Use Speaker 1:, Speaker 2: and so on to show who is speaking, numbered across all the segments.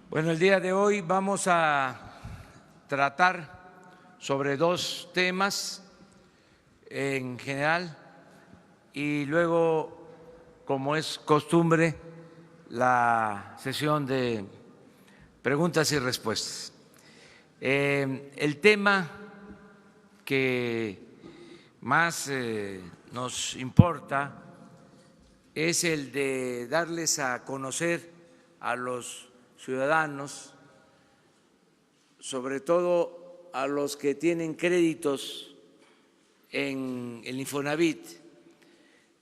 Speaker 1: Bueno, el día de hoy vamos a tratar sobre dos temas en general y luego, como es costumbre, la sesión de preguntas y respuestas. El tema que más nos importa es el de darles a conocer a los ciudadanos, sobre todo a los que tienen créditos en el Infonavit,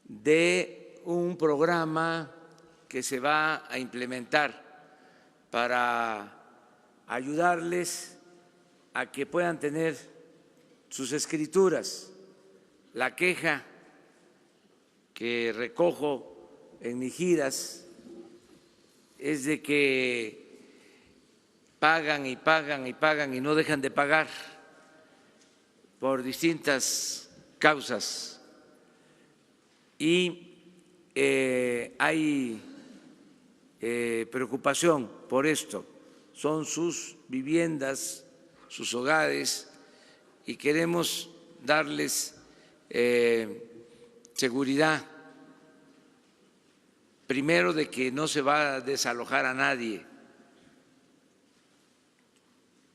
Speaker 1: de un programa que se va a implementar para ayudarles a que puedan tener sus escrituras. La queja que recojo en mis giras es de que pagan y pagan y pagan y no dejan de pagar por distintas causas. Y hay preocupación por esto. Son sus viviendas, sus hogares, y queremos darles seguridad. Primero, de que no se va a desalojar a nadie,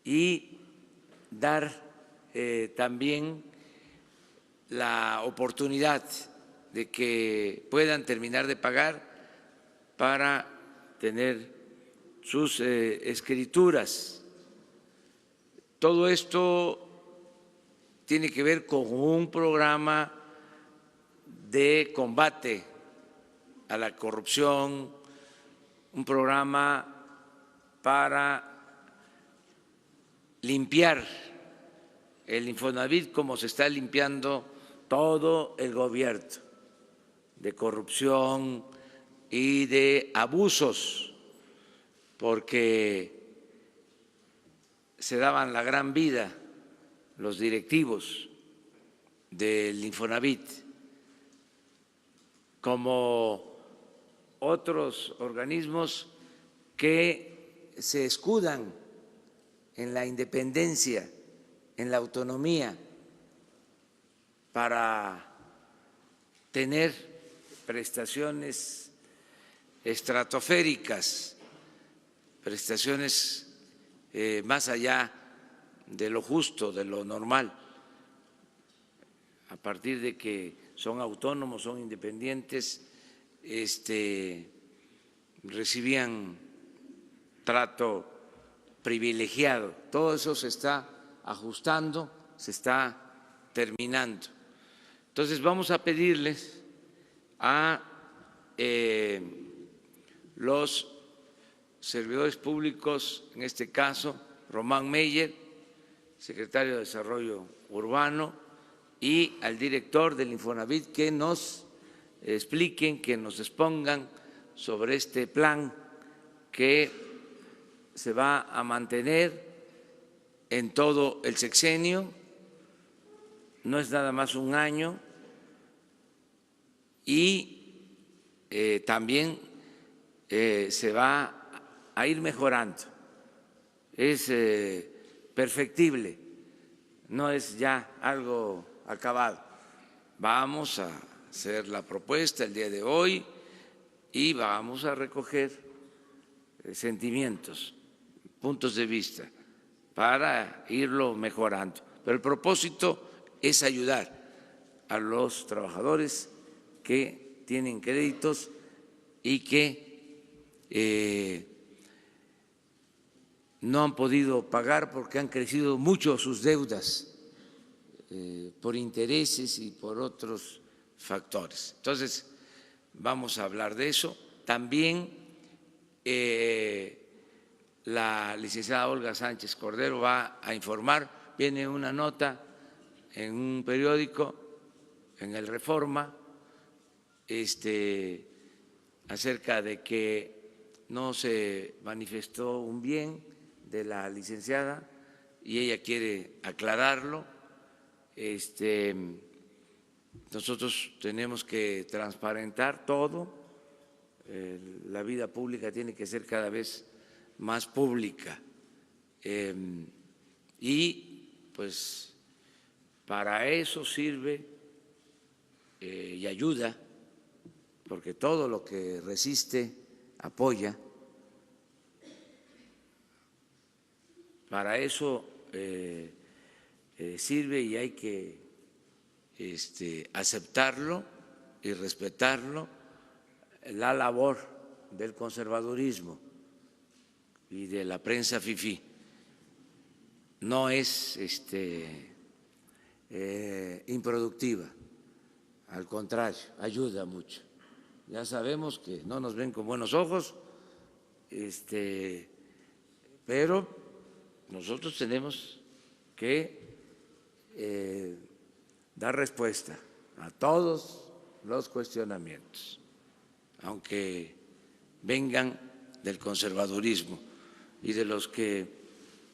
Speaker 1: y dar también la oportunidad de que puedan terminar de pagar para tener sus escrituras. Todo esto tiene que ver con un programa de combate a la corrupción, un programa para limpiar el Infonavit como se está limpiando todo el gobierno, de corrupción y de abusos, porque se daban la gran vida los directivos del Infonavit, como otros organismos que se escudan en la independencia, en la autonomía, para tener prestaciones estratosféricas, prestaciones más allá de lo justo, de lo normal, a partir de que son autónomos, son independientes, recibían trato privilegiado. Todo eso se está ajustando, se está terminando. Entonces vamos a pedirles a los servidores públicos, en este caso Román Meyer, secretario de Desarrollo Urbano, y al director del Infonavit, que nos expliquen, que nos expongan sobre este plan que se va a mantener en todo el sexenio. No es nada más un año, y también se va a ir mejorando. Es perfectible, no es ya algo acabado. Vamos a hacer la propuesta el día de hoy y vamos a recoger sentimientos, puntos de vista, para irlo mejorando. Pero el propósito es ayudar a los trabajadores que tienen créditos y que no han podido pagar porque han crecido mucho sus deudas por intereses y por otros factores. Entonces, vamos a hablar de eso. También la licenciada Olga Sánchez Cordero va a informar, viene una nota en un periódico, en el Reforma, acerca de que no se manifestó un bien de la licenciada y ella quiere aclararlo. Nosotros tenemos que transparentar todo, la vida pública tiene que ser cada vez más pública y pues para eso sirve y ayuda, porque todo lo que resiste apoya. Para eso sirve y hay que aceptarlo y respetarlo, la labor del conservadurismo y de la prensa fifí. No es improductiva, al contrario, ayuda mucho. Ya sabemos que no nos ven con buenos ojos, pero nosotros tenemos que dar respuesta a todos los cuestionamientos, aunque vengan del conservadurismo y de los que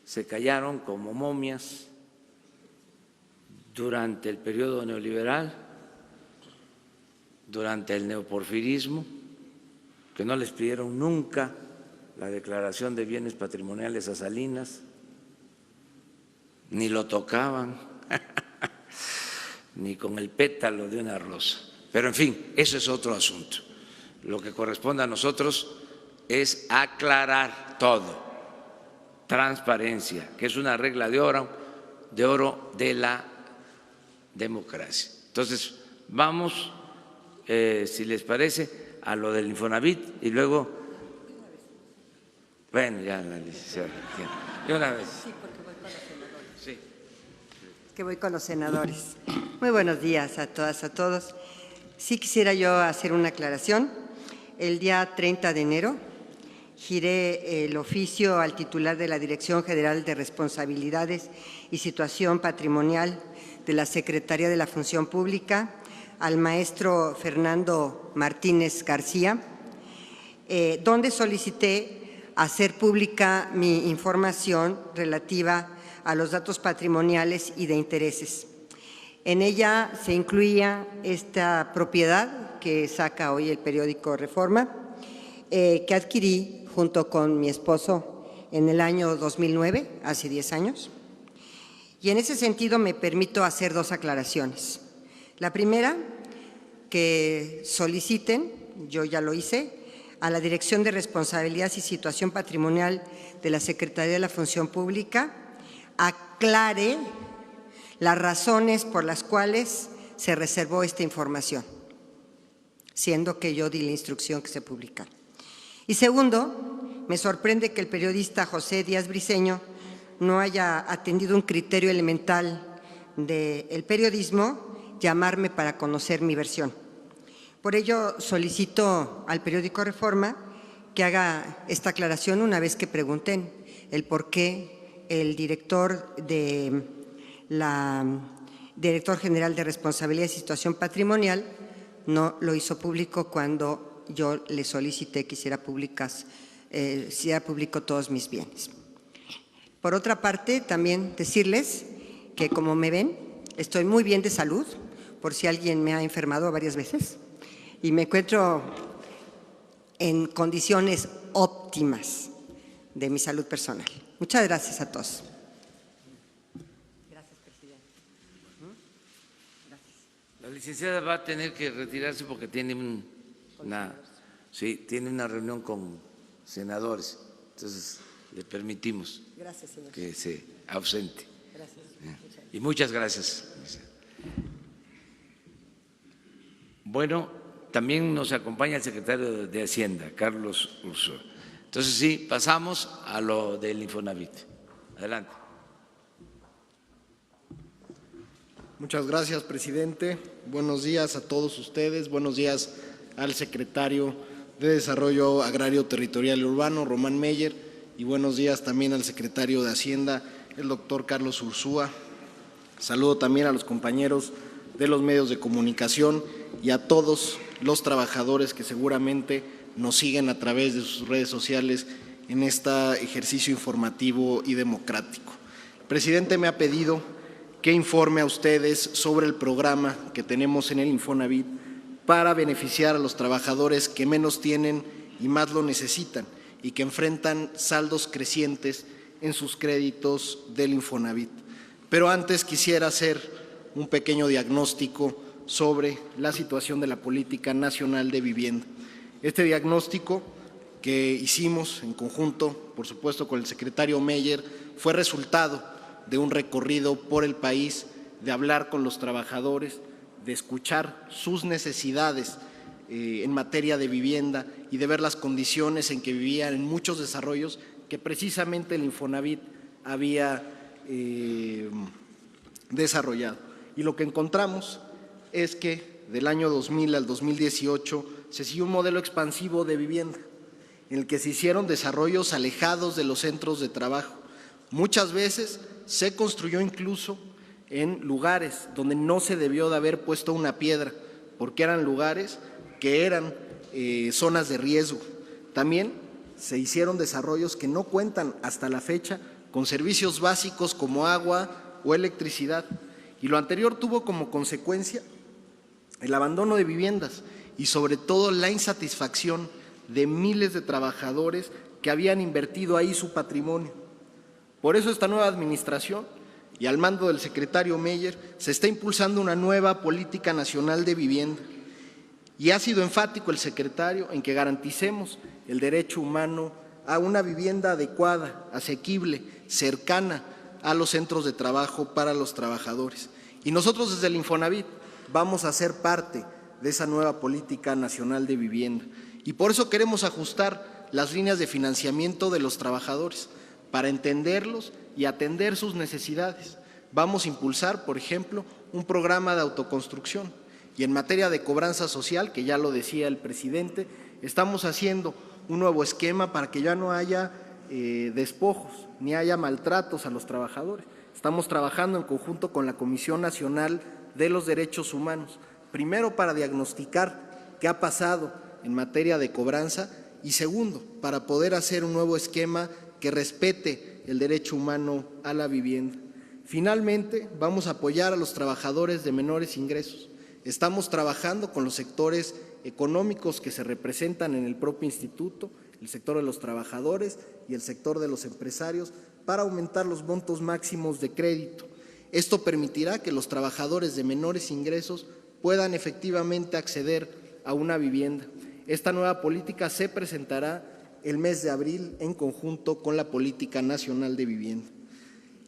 Speaker 1: se callaron como momias durante el periodo neoliberal, durante el neoporfirismo, que no les pidieron nunca la declaración de bienes patrimoniales a Salinas, ni lo tocaban, ni con el pétalo de una rosa. Pero en fin, eso es otro asunto. Lo que corresponde a nosotros es aclarar todo, transparencia, que es una regla de oro de la democracia. Entonces, vamos, si les parece, a lo del Infonavit y luego, bueno, ya la licenciada, de una vez.
Speaker 2: Sí, porque voy con los senadores.
Speaker 1: Sí.
Speaker 2: Que voy con los senadores. Muy buenos días a todas, a todos. Sí quisiera yo hacer una aclaración. El día 30 de enero giré el oficio al titular de la Dirección General de Responsabilidades y Situación Patrimonial de la Secretaría de la Función Pública, al maestro Fernando Martínez García, donde solicité hacer pública mi información relativa a los datos patrimoniales y de intereses. En ella se incluía esta propiedad que saca hoy el periódico Reforma, que adquirí junto con mi esposo en el año 2009, hace 10 años. Y en ese sentido me permito hacer dos aclaraciones. La primera, que soliciten, yo ya lo hice, a la Dirección de Responsabilidad y Situación Patrimonial de la Secretaría de la Función Pública, aclare las razones por las cuales se reservó esta información, siendo que yo di la instrucción que se publicara. Y segundo, me sorprende que el periodista José Díaz Briceño no haya atendido un criterio elemental del periodismo, llamarme para conocer mi versión. Por ello, solicito al periódico Reforma que haga esta aclaración una vez que pregunten el por qué el director general de Responsabilidad y Situación Patrimonial no lo hizo público cuando yo le solicité que hiciera público todos mis bienes. Por otra parte, también decirles que, como me ven, estoy muy bien de salud, por si alguien me ha enfermado varias veces, y me encuentro en condiciones óptimas de mi salud personal. Muchas gracias a todos. Gracias, presidente. Gracias.
Speaker 1: La licenciada va a tener que retirarse porque tiene tiene una reunión con senadores, entonces le permitimos que se ausente.
Speaker 2: Gracias.
Speaker 1: Y muchas gracias. Bueno, también nos acompaña el secretario de Hacienda, Carlos Ursúa. Entonces, sí, pasamos a lo del Infonavit. Adelante.
Speaker 3: Muchas gracias, presidente. Buenos días a todos ustedes. Buenos días al secretario de Desarrollo Agrario, Territorial y Urbano, Román Meyer, y buenos días también al secretario de Hacienda, el doctor Carlos Ursúa. Saludo también a los compañeros de los medios de comunicación y a todos los trabajadores que seguramente nos siguen a través de sus redes sociales en este ejercicio informativo y democrático. El presidente me ha pedido que informe a ustedes sobre el programa que tenemos en el Infonavit para beneficiar a los trabajadores que menos tienen y más lo necesitan y que enfrentan saldos crecientes en sus créditos del Infonavit. Pero antes quisiera hacer un pequeño diagnóstico sobre la situación de la política nacional de vivienda. Este diagnóstico que hicimos en conjunto, por supuesto, con el secretario Meyer, fue resultado de un recorrido por el país, de hablar con los trabajadores, de escuchar sus necesidades en materia de vivienda y de ver las condiciones en que vivían en muchos desarrollos que precisamente el Infonavit había desarrollado. Y lo que encontramos es que del año 2000 al 2018 se siguió un modelo expansivo de vivienda en el que se hicieron desarrollos alejados de los centros de trabajo. Muchas veces se construyó incluso en lugares donde no se debió de haber puesto una piedra, porque eran lugares que eran zonas de riesgo. También se hicieron desarrollos que no cuentan hasta la fecha con servicios básicos como agua o electricidad. Y lo anterior tuvo como consecuencia el abandono de viviendas y sobre todo la insatisfacción de miles de trabajadores que habían invertido ahí su patrimonio. Por eso esta nueva administración y al mando del secretario Meyer se está impulsando una nueva política nacional de vivienda. Y ha sido enfático el secretario en que garanticemos el derecho humano a una vivienda adecuada, asequible, cercana a los centros de trabajo para los trabajadores. Y nosotros desde el Infonavit vamos a ser parte de esa nueva política nacional de vivienda. Y por eso queremos ajustar las líneas de financiamiento de los trabajadores para entenderlos y atender sus necesidades. Vamos a impulsar, por ejemplo, un programa de autoconstrucción. Y en materia de cobranza social, que ya lo decía el presidente, estamos haciendo un nuevo esquema para que ya no haya despojos ni haya maltratos a los trabajadores. Estamos trabajando en conjunto con la Comisión Nacional de los Derechos Humanos, primero para diagnosticar qué ha pasado en materia de cobranza y segundo, para poder hacer un nuevo esquema que respete el derecho humano a la vivienda. Finalmente, vamos a apoyar a los trabajadores de menores ingresos. Estamos trabajando con los sectores económicos que se representan en el propio instituto, el sector de los trabajadores y el sector de los empresarios, para aumentar los montos máximos de crédito. Esto permitirá que los trabajadores de menores ingresos puedan efectivamente acceder a una vivienda. Esta nueva política se presentará el mes de abril en conjunto con la Política Nacional de Vivienda.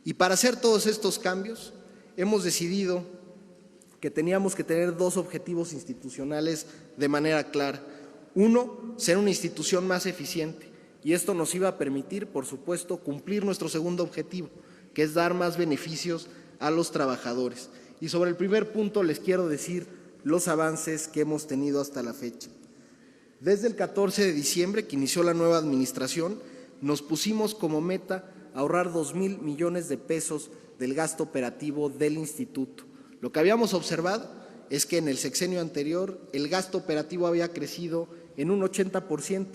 Speaker 3: Y para hacer todos estos cambios, hemos decidido que teníamos que tener dos objetivos institucionales de manera clara. Uno, ser una institución más eficiente, y esto nos iba a permitir, por supuesto, cumplir nuestro segundo objetivo, que es dar más beneficios a los trabajadores. Y sobre el primer punto les quiero decir los avances que hemos tenido hasta la fecha. Desde el 14 de diciembre, que inició la nueva administración, nos pusimos como meta ahorrar 2,000 millones de pesos del gasto operativo del instituto. Lo que habíamos observado es que en el sexenio anterior el gasto operativo había crecido en un 80%,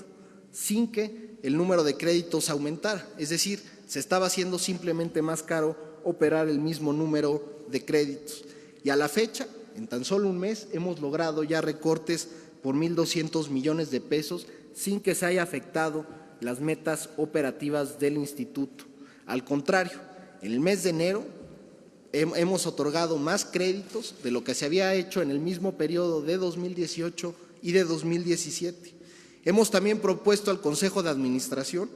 Speaker 3: sin que el número de créditos aumentara. Es decir, se estaba haciendo simplemente más caro operar el mismo número de créditos. Y a la fecha, en tan solo un mes, hemos logrado ya recortes por 1,200 millones de pesos sin que se haya afectado las metas operativas del instituto. Al contrario, en el mes de enero hemos otorgado más créditos de lo que se había hecho en el mismo periodo de 2018 y de 2017. Hemos también propuesto al Consejo de Administración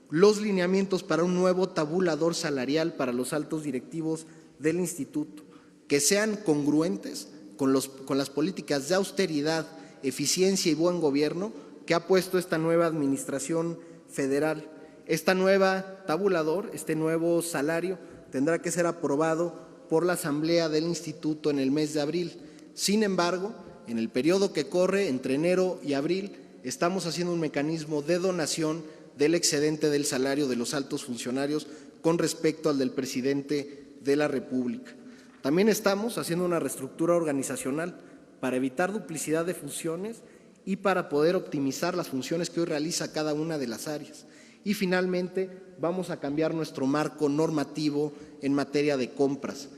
Speaker 3: los lineamientos para un nuevo tabulador salarial para los altos directivos del instituto, que sean congruentes con las políticas de austeridad, eficiencia y buen gobierno que ha puesto esta nueva administración federal. Esta nueva tabulador, este nuevo salario, tendrá que ser aprobado por la Asamblea del Instituto en el mes de abril. Sin embargo, en el periodo que corre entre enero y abril, estamos haciendo un mecanismo de donación del excedente del salario de los altos funcionarios con respecto al del presidente de la República. También estamos haciendo una reestructura organizacional para evitar duplicidad de funciones y para poder optimizar las funciones que hoy realiza cada una de las áreas. Y finalmente, vamos a cambiar nuestro marco normativo en materia de compras.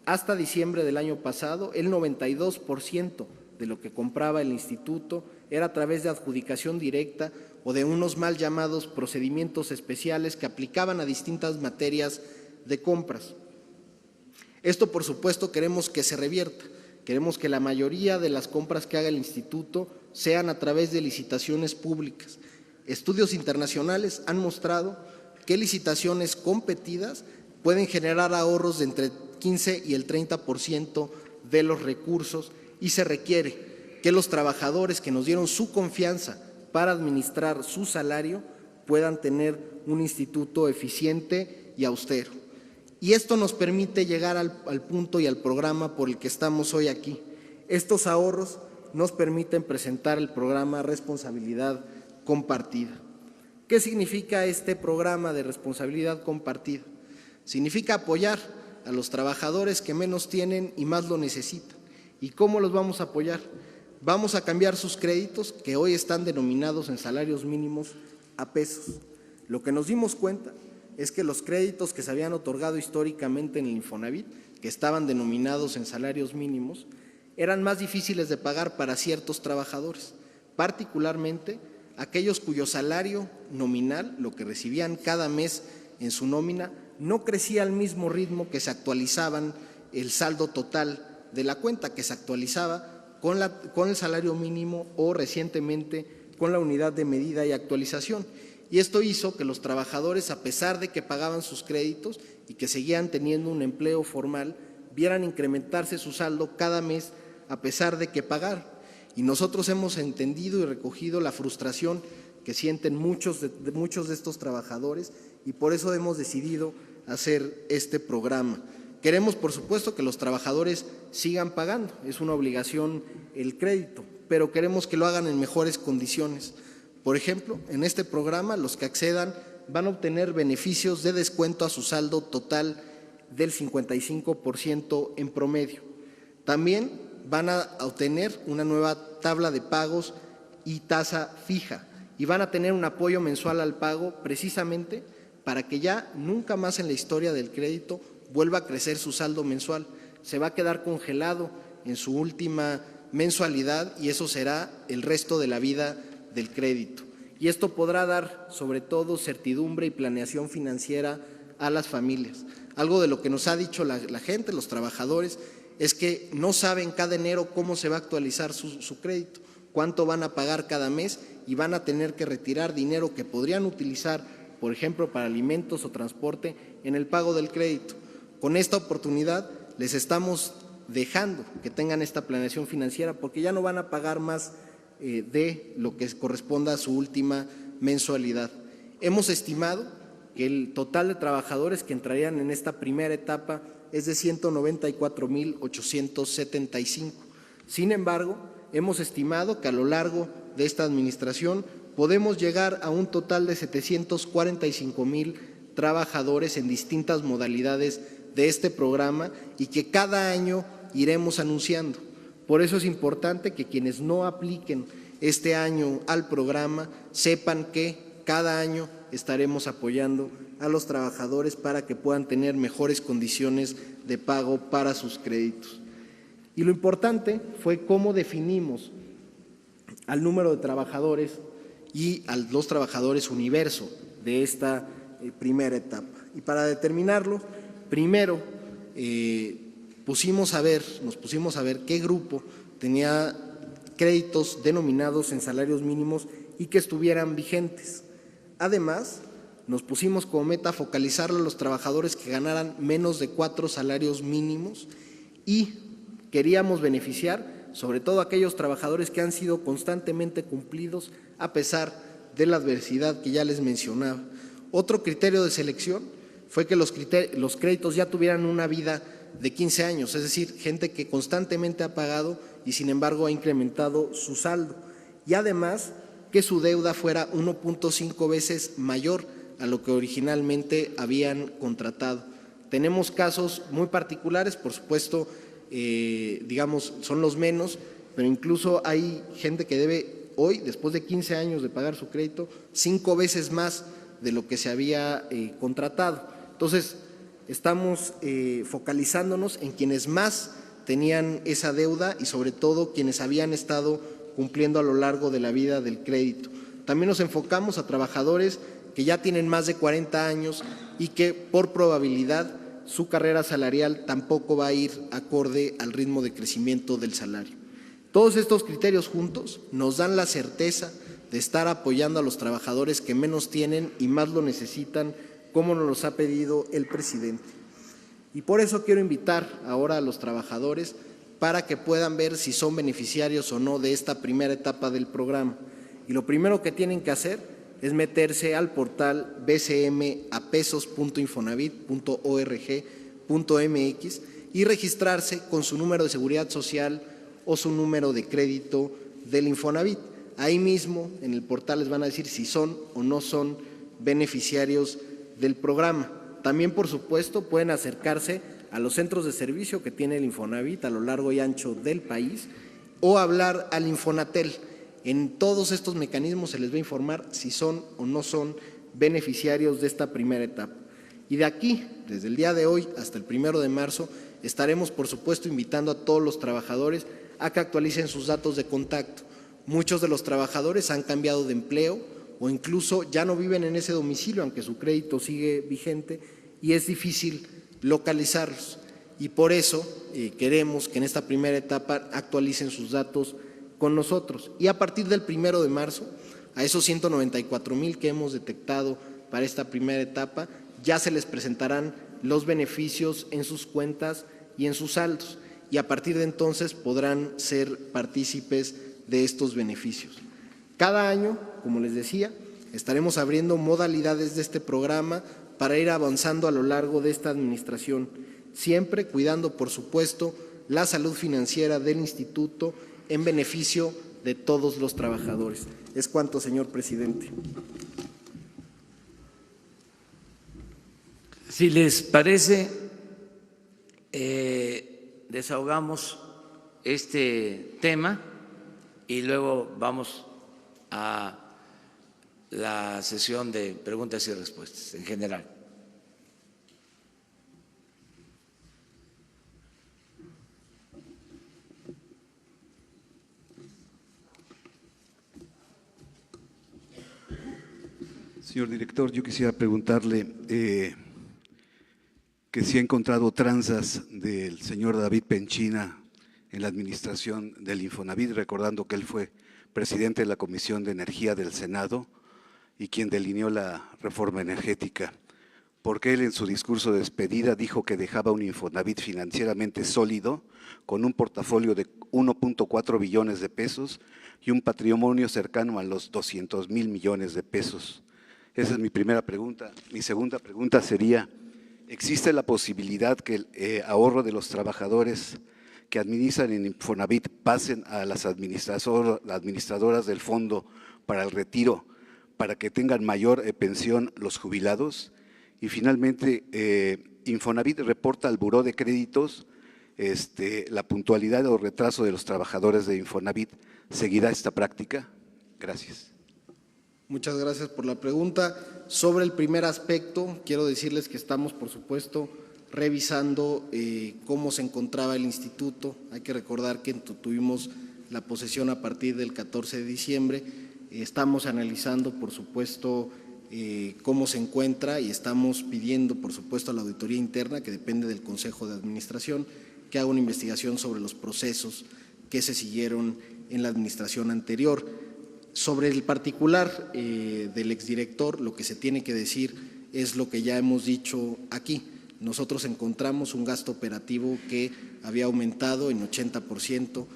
Speaker 3: Hasta diciembre del año pasado, el 92% de lo que compraba el instituto era a través de adjudicación directa o de unos mal llamados procedimientos especiales que aplicaban a distintas materias de compras. Esto, por supuesto, queremos que se revierta. Queremos que la mayoría de las compras que haga el instituto sean a través de licitaciones públicas. Estudios internacionales han mostrado que licitaciones competidas pueden generar ahorros de entre 15 y el 30% de los recursos, y se requiere que los trabajadores que nos dieron su confianza para administrar su salario puedan tener un instituto eficiente y austero. Y esto nos permite llegar al punto y al programa por el que estamos hoy aquí. Estos ahorros nos permiten presentar el programa Responsabilidad Compartida. ¿Qué significa este programa de responsabilidad compartida? Significa apoyar a los trabajadores que menos tienen y más lo necesitan. ¿Y cómo los vamos a apoyar? Vamos a cambiar sus créditos, que hoy están denominados en salarios mínimos, a pesos. Lo que nos dimos cuenta es que los créditos que se habían otorgado históricamente en el Infonavit, que estaban denominados en salarios mínimos, eran más difíciles de pagar para ciertos trabajadores, particularmente aquellos cuyo salario nominal, lo que recibían cada mes en su nómina, no crecía al mismo ritmo que se actualizaban el saldo total de la cuenta, que se actualizaba con el salario mínimo o recientemente con la unidad de medida y actualización. Y esto hizo que los trabajadores, a pesar de que pagaban sus créditos y que seguían teniendo un empleo formal, vieran incrementarse su saldo cada mes a pesar de que pagaran. Y nosotros hemos entendido y recogido la frustración que sienten muchos de estos trabajadores, y por eso hemos decidido hacer este programa. Queremos, por supuesto, que los trabajadores sigan pagando, es una obligación el crédito, pero queremos que lo hagan en mejores condiciones. Por ejemplo, en este programa los que accedan van a obtener beneficios de descuento a su saldo total del 55% en promedio. También van a obtener una nueva tabla de pagos y tasa fija, y van a tener un apoyo mensual al pago precisamente para que ya nunca más en la historia del crédito vuelva a crecer su saldo mensual. Se va a quedar congelado en su última mensualidad y eso será el resto de la vida del crédito. Y esto podrá dar, sobre todo, certidumbre y planeación financiera a las familias. Algo de lo que nos ha dicho la gente, los trabajadores, es que no saben cada enero cómo se va a actualizar su crédito, cuánto van a pagar cada mes, y van a tener que retirar dinero que podrían utilizar, por ejemplo, para alimentos o transporte, en el pago del crédito. Con esta oportunidad les estamos dejando que tengan esta planeación financiera, porque ya no van a pagar más de lo que corresponda a su última mensualidad. Hemos estimado que el total de trabajadores que entrarían en esta primera etapa es de 194,875. Sin embargo, hemos estimado que a lo largo de esta administración podemos llegar a un total de 745,000 trabajadores en distintas modalidades de este programa, y que cada año iremos anunciando. Por eso es importante que quienes no apliquen este año al programa sepan que cada año estaremos apoyando a los trabajadores para que puedan tener mejores condiciones de pago para sus créditos. Y lo importante fue cómo definimos al número de trabajadores y a los trabajadores universo de esta primera etapa. Y para determinarlo, primero nos pusimos a ver qué grupo tenía créditos denominados en salarios mínimos y que estuvieran vigentes. Además, nos pusimos como meta focalizar a los trabajadores que ganaran menos de 4 salarios mínimos, y queríamos beneficiar sobre todo a aquellos trabajadores que han sido constantemente cumplidos a pesar de la adversidad que ya les mencionaba. Otro criterio de selección fue que los créditos ya tuvieran una vida de 15 años, es decir, gente que constantemente ha pagado y sin embargo ha incrementado su saldo, y además que su deuda fuera 1.5 veces mayor a lo que originalmente habían contratado. Tenemos casos muy particulares, por supuesto, son los menos, pero incluso hay gente que debe hoy, después de 15 años de pagar su crédito, 5 veces más de lo que se había contratado. Entonces, estamos focalizándonos en quienes más tenían esa deuda y sobre todo quienes habían estado cumpliendo a lo largo de la vida del crédito. También nos enfocamos a trabajadores que ya tienen más de 40 años y que por probabilidad su carrera salarial tampoco va a ir acorde al ritmo de crecimiento del salario. Todos estos criterios juntos nos dan la certeza de estar apoyando a los trabajadores que menos tienen y más lo necesitan, como nos los ha pedido el presidente. Y por eso quiero invitar ahora a los trabajadores para que puedan ver si son beneficiarios o no de esta primera etapa del programa. Y lo primero que tienen que hacer es meterse al portal bcmapesos.infonavit.org.mx y registrarse con su número de seguridad social o su número de crédito del Infonavit. Ahí mismo en el portal les van a decir si son o no son beneficiarios del programa. También, por supuesto, pueden acercarse a los centros de servicio que tiene el Infonavit a lo largo y ancho del país o hablar al Infonatel. En todos estos mecanismos se les va a informar si son o no son beneficiarios de esta primera etapa. Y de aquí, desde el día de hoy hasta el 1 de marzo, estaremos, por supuesto, invitando a todos los trabajadores a que actualicen sus datos de contacto. Muchos de los trabajadores han cambiado de empleo o incluso ya no viven en ese domicilio, aunque su crédito sigue vigente, y es difícil localizarlos. Y por eso queremos que en esta primera etapa actualicen sus datos con nosotros. Y a partir del 1 de marzo, a esos 194,000 que hemos detectado para esta primera etapa, ya se les presentarán los beneficios en sus cuentas y en sus saldos. Y a partir de entonces podrán ser partícipes de estos beneficios. Cada año, como les decía, estaremos abriendo modalidades de este programa para ir avanzando a lo largo de esta administración, siempre cuidando, por supuesto, la salud financiera del instituto en beneficio de todos los trabajadores. Es cuanto, señor presidente.
Speaker 1: Si les parece, desahogamos este tema y luego vamos a la sesión de preguntas y respuestas en general.
Speaker 4: Señor director, yo quisiera preguntarle que si ha encontrado tranzas del señor David Penchina en la administración del Infonavit, recordando que él fue presidente de la Comisión de Energía del Senado y quien delineó la reforma energética, porque él en su discurso de despedida dijo que dejaba un Infonavit financieramente sólido, con un portafolio de 1.4 billones de pesos y un patrimonio cercano a los 200,000 millones de pesos. Esa es mi primera pregunta. Mi segunda pregunta sería, ¿existe la posibilidad que el ahorro de los trabajadores que administran en Infonavit pasen a las administradoras del fondo para el retiro, para que tengan mayor pensión los jubilados? Y finalmente, Infonavit reporta al Buró de Créditos la puntualidad o retraso de los trabajadores de Infonavit. ¿Seguirá esta práctica? Gracias.
Speaker 3: Muchas gracias por la pregunta. Sobre el primer aspecto, quiero decirles que estamos, por supuesto, revisando cómo se encontraba el instituto. Hay que recordar que tuvimos la posesión a partir del 14 de diciembre. Estamos analizando, por supuesto, cómo se encuentra y estamos pidiendo, por supuesto, a la auditoría interna, que depende del Consejo de Administración, que haga una investigación sobre los procesos que se siguieron en la administración anterior. Sobre el particular del exdirector, lo que se tiene que decir es lo que ya hemos dicho aquí. Nosotros encontramos un gasto operativo que había aumentado en 80%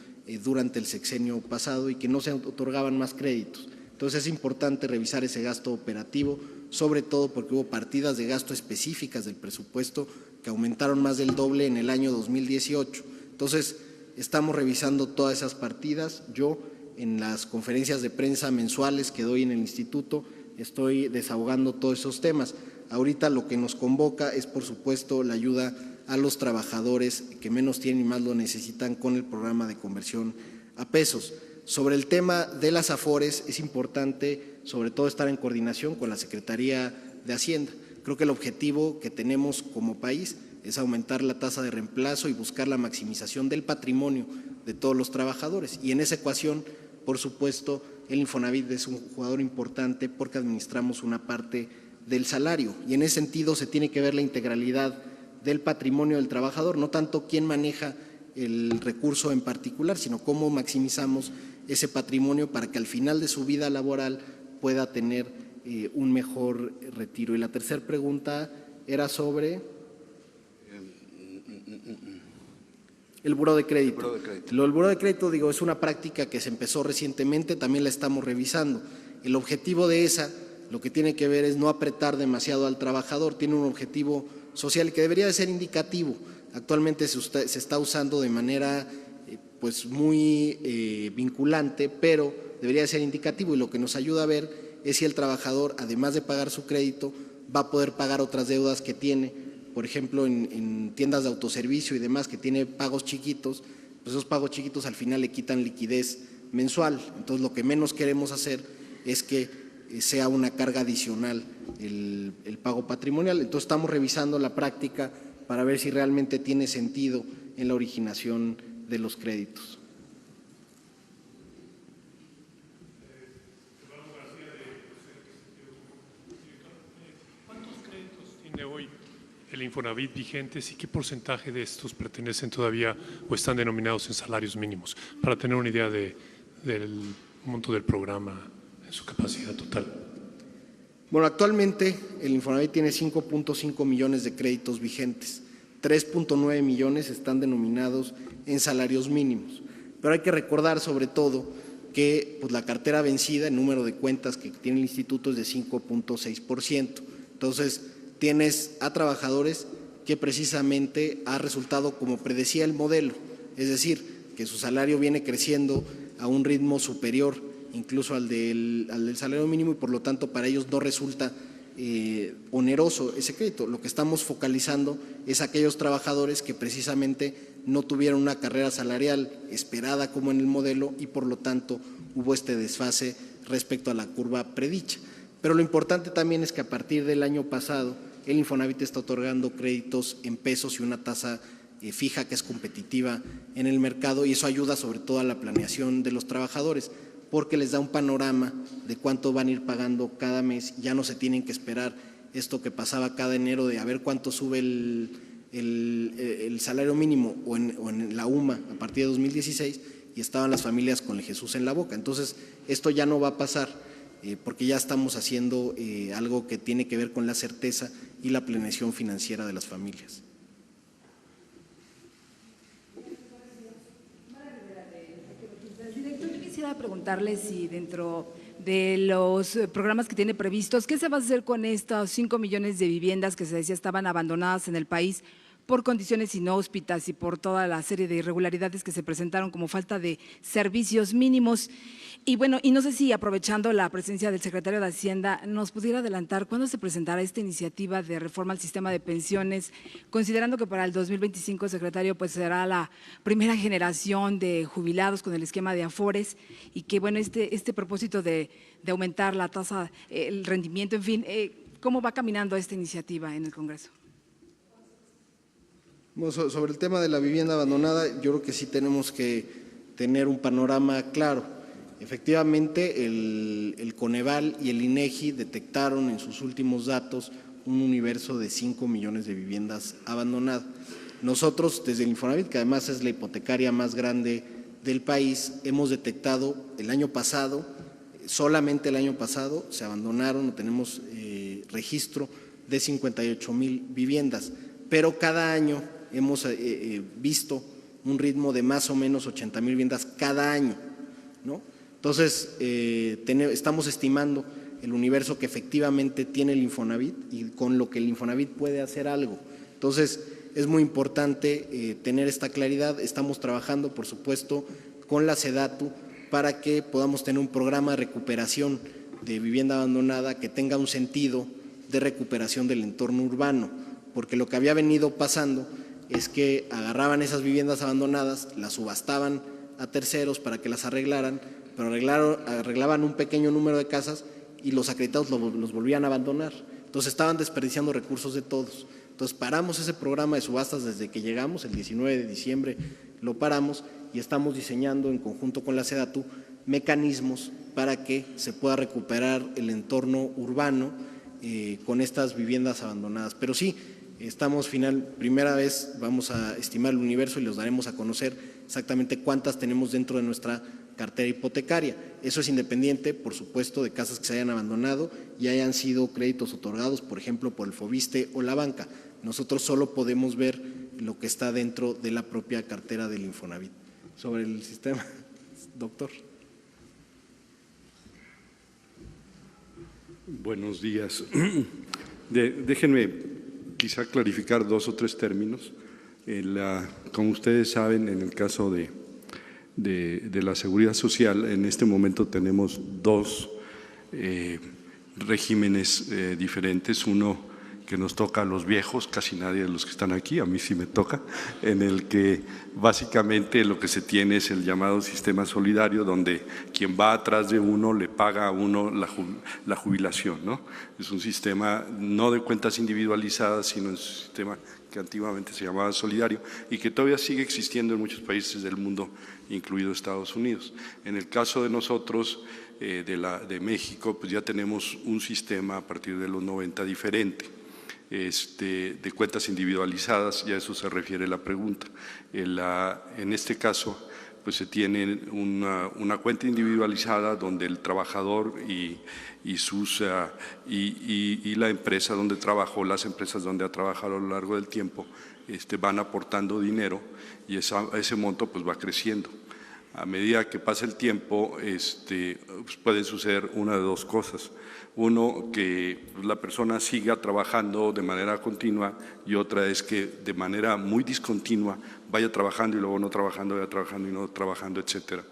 Speaker 3: durante el sexenio pasado y que no se otorgaban más créditos. Entonces es importante revisar ese gasto operativo, sobre todo porque hubo partidas de gasto específicas del presupuesto que aumentaron más del doble en el año 2018. Entonces estamos revisando todas esas partidas. Yo, en las conferencias de prensa mensuales que doy en el instituto, estoy desahogando todos esos temas. Ahorita lo que nos convoca es, por supuesto, la ayuda a los trabajadores que menos tienen y más lo necesitan con el programa de conversión a pesos. Sobre el tema de las Afores es importante sobre todo estar en coordinación con la Secretaría de Hacienda. Creo que el objetivo que tenemos como país es aumentar la tasa de reemplazo y buscar la maximización del patrimonio de todos los trabajadores. Y en esa ecuación, por supuesto, el Infonavit es un jugador importante porque administramos una parte del salario y en ese sentido se tiene que ver la integralidad del patrimonio del trabajador, no tanto quién maneja el recurso en particular, sino cómo maximizamos ese patrimonio para que al final de su vida laboral pueda tener un mejor retiro. Y la tercera pregunta era sobre el buró de crédito. El buró de crédito, digo, es una práctica que se empezó recientemente, también la estamos revisando. El objetivo de esa, lo que tiene que ver es no apretar demasiado al trabajador, tiene un objetivo social que debería de ser indicativo. Actualmente se está usando de manera pues muy vinculante, pero debería de ser indicativo y lo que nos ayuda a ver es si el trabajador, además de pagar su crédito, va a poder pagar otras deudas que tiene, por ejemplo, en tiendas de autoservicio y demás que tiene pagos chiquitos, pues esos pagos chiquitos al final le quitan liquidez mensual. Entonces, lo que menos queremos hacer es que sea una carga adicional el pago patrimonial. Entonces, estamos revisando la práctica para ver si realmente tiene sentido en la originación de los créditos.
Speaker 5: ¿Cuántos créditos tiene hoy el Infonavit vigentes y qué porcentaje de estos pertenecen todavía o están denominados en salarios mínimos? Para tener una idea del monto del programa en su capacidad total.
Speaker 3: Bueno, actualmente el Infonavit tiene 5.5 millones de créditos vigentes, 3.9 millones están denominados en salarios mínimos, pero hay que recordar sobre todo que pues, la cartera vencida, el número de cuentas que tiene el instituto es de 5.6%, entonces tienes a trabajadores que precisamente ha resultado como predecía el modelo, es decir, que su salario viene creciendo a un ritmo superior incluso al del salario mínimo y por lo tanto para ellos no resulta oneroso ese crédito. Lo que estamos focalizando es aquellos trabajadores que precisamente no tuvieron una carrera salarial esperada como en el modelo y por lo tanto hubo este desfase respecto a la curva predicha. Pero lo importante también es que a partir del año pasado el Infonavit está otorgando créditos en pesos y una tasa fija que es competitiva en el mercado y eso ayuda sobre todo a la planeación de los trabajadores porque les da un panorama de cuánto van a ir pagando cada mes, ya no se tienen que esperar esto que pasaba cada enero de a ver cuánto sube el salario mínimo o en la UMA a partir de 2016 y estaban las familias con el Jesús en la boca. Entonces, esto ya no va a pasar porque ya estamos haciendo algo que tiene que ver con la certeza y la planeación financiera de las familias.
Speaker 6: Quisiera preguntarle si dentro de los programas que tiene previstos, ¿qué se va a hacer con estos 5 millones de viviendas que se decía estaban abandonadas en el país por condiciones inhóspitas y por toda la serie de irregularidades que se presentaron como falta de servicios mínimos? Y bueno, y no sé si aprovechando la presencia del secretario de Hacienda, nos pudiera adelantar cuándo se presentará esta iniciativa de reforma al sistema de pensiones, considerando que para el 2025, secretario, pues será la primera generación de jubilados con el esquema de Afores y que bueno, este propósito de aumentar la tasa, el rendimiento, en fin, ¿cómo va caminando esta iniciativa en el Congreso?
Speaker 3: Bueno, sobre el tema de la vivienda abandonada, yo creo que sí tenemos que tener un panorama claro. Efectivamente, el Coneval y el INEGI detectaron en sus últimos datos un universo de 5 millones de viviendas abandonadas. Nosotros, desde el Infonavit, que además es la hipotecaria más grande del país, hemos detectado el año pasado, solamente el año pasado, se abandonaron o tenemos registro de 58,000 viviendas, pero cada año hemos visto un ritmo de más o menos 80,000 viviendas cada año, ¿no? Entonces, estamos estimando el universo que efectivamente tiene el Infonavit y con lo que el Infonavit puede hacer algo. Entonces, es muy importante tener esta claridad. Estamos trabajando, por supuesto, con la SEDATU para que podamos tener un programa de recuperación de vivienda abandonada que tenga un sentido de recuperación del entorno urbano, porque lo que había venido pasando es que agarraban esas viviendas abandonadas, las subastaban a terceros para que las arreglaran, pero arreglaban un pequeño número de casas y los acreditados los volvían a abandonar. Entonces estaban desperdiciando recursos de todos. Entonces paramos ese programa de subastas desde que llegamos, el 19 de diciembre lo paramos y estamos diseñando en conjunto con la SEDATU mecanismos para que se pueda recuperar el entorno urbano con estas viviendas abandonadas. Pero sí, primera vez vamos a estimar el universo y los daremos a conocer exactamente cuántas tenemos dentro de nuestra cartera hipotecaria. Eso es independiente, por supuesto, de casas que se hayan abandonado y hayan sido créditos otorgados, por ejemplo, por el Fobiste o la banca. Nosotros solo podemos ver lo que está dentro de la propia cartera del Infonavit. Sobre el sistema, doctor.
Speaker 7: Buenos días. Déjenme quizá clarificar 2 o 3 términos. Como ustedes saben, en el caso de la seguridad social, en este momento tenemos 2 regímenes diferentes. Uno que nos toca a los viejos, casi nadie de los que están aquí, a mí sí me toca, en el que básicamente lo que se tiene es el llamado sistema solidario, donde quien va atrás de uno le paga a uno la jubilación, ¿no? Es un sistema no de cuentas individualizadas, sino un sistema que antiguamente se llamaba solidario y que todavía sigue existiendo en muchos países del mundo, incluido Estados Unidos. En el caso de nosotros, de México, pues ya tenemos un sistema a partir de los 90 diferente. De cuentas individualizadas, y a eso se refiere la pregunta. En este caso, pues se tiene una cuenta individualizada donde el trabajador y la empresa donde trabajó, las empresas donde ha trabajado a lo largo del tiempo, van aportando dinero y ese monto pues va creciendo. A medida que pasa el tiempo, pues puede suceder una de 2 cosas. Uno, que la persona siga trabajando de manera continua, y otra es que de manera muy discontinua vaya trabajando y luego no trabajando, vaya trabajando y no trabajando, etcétera.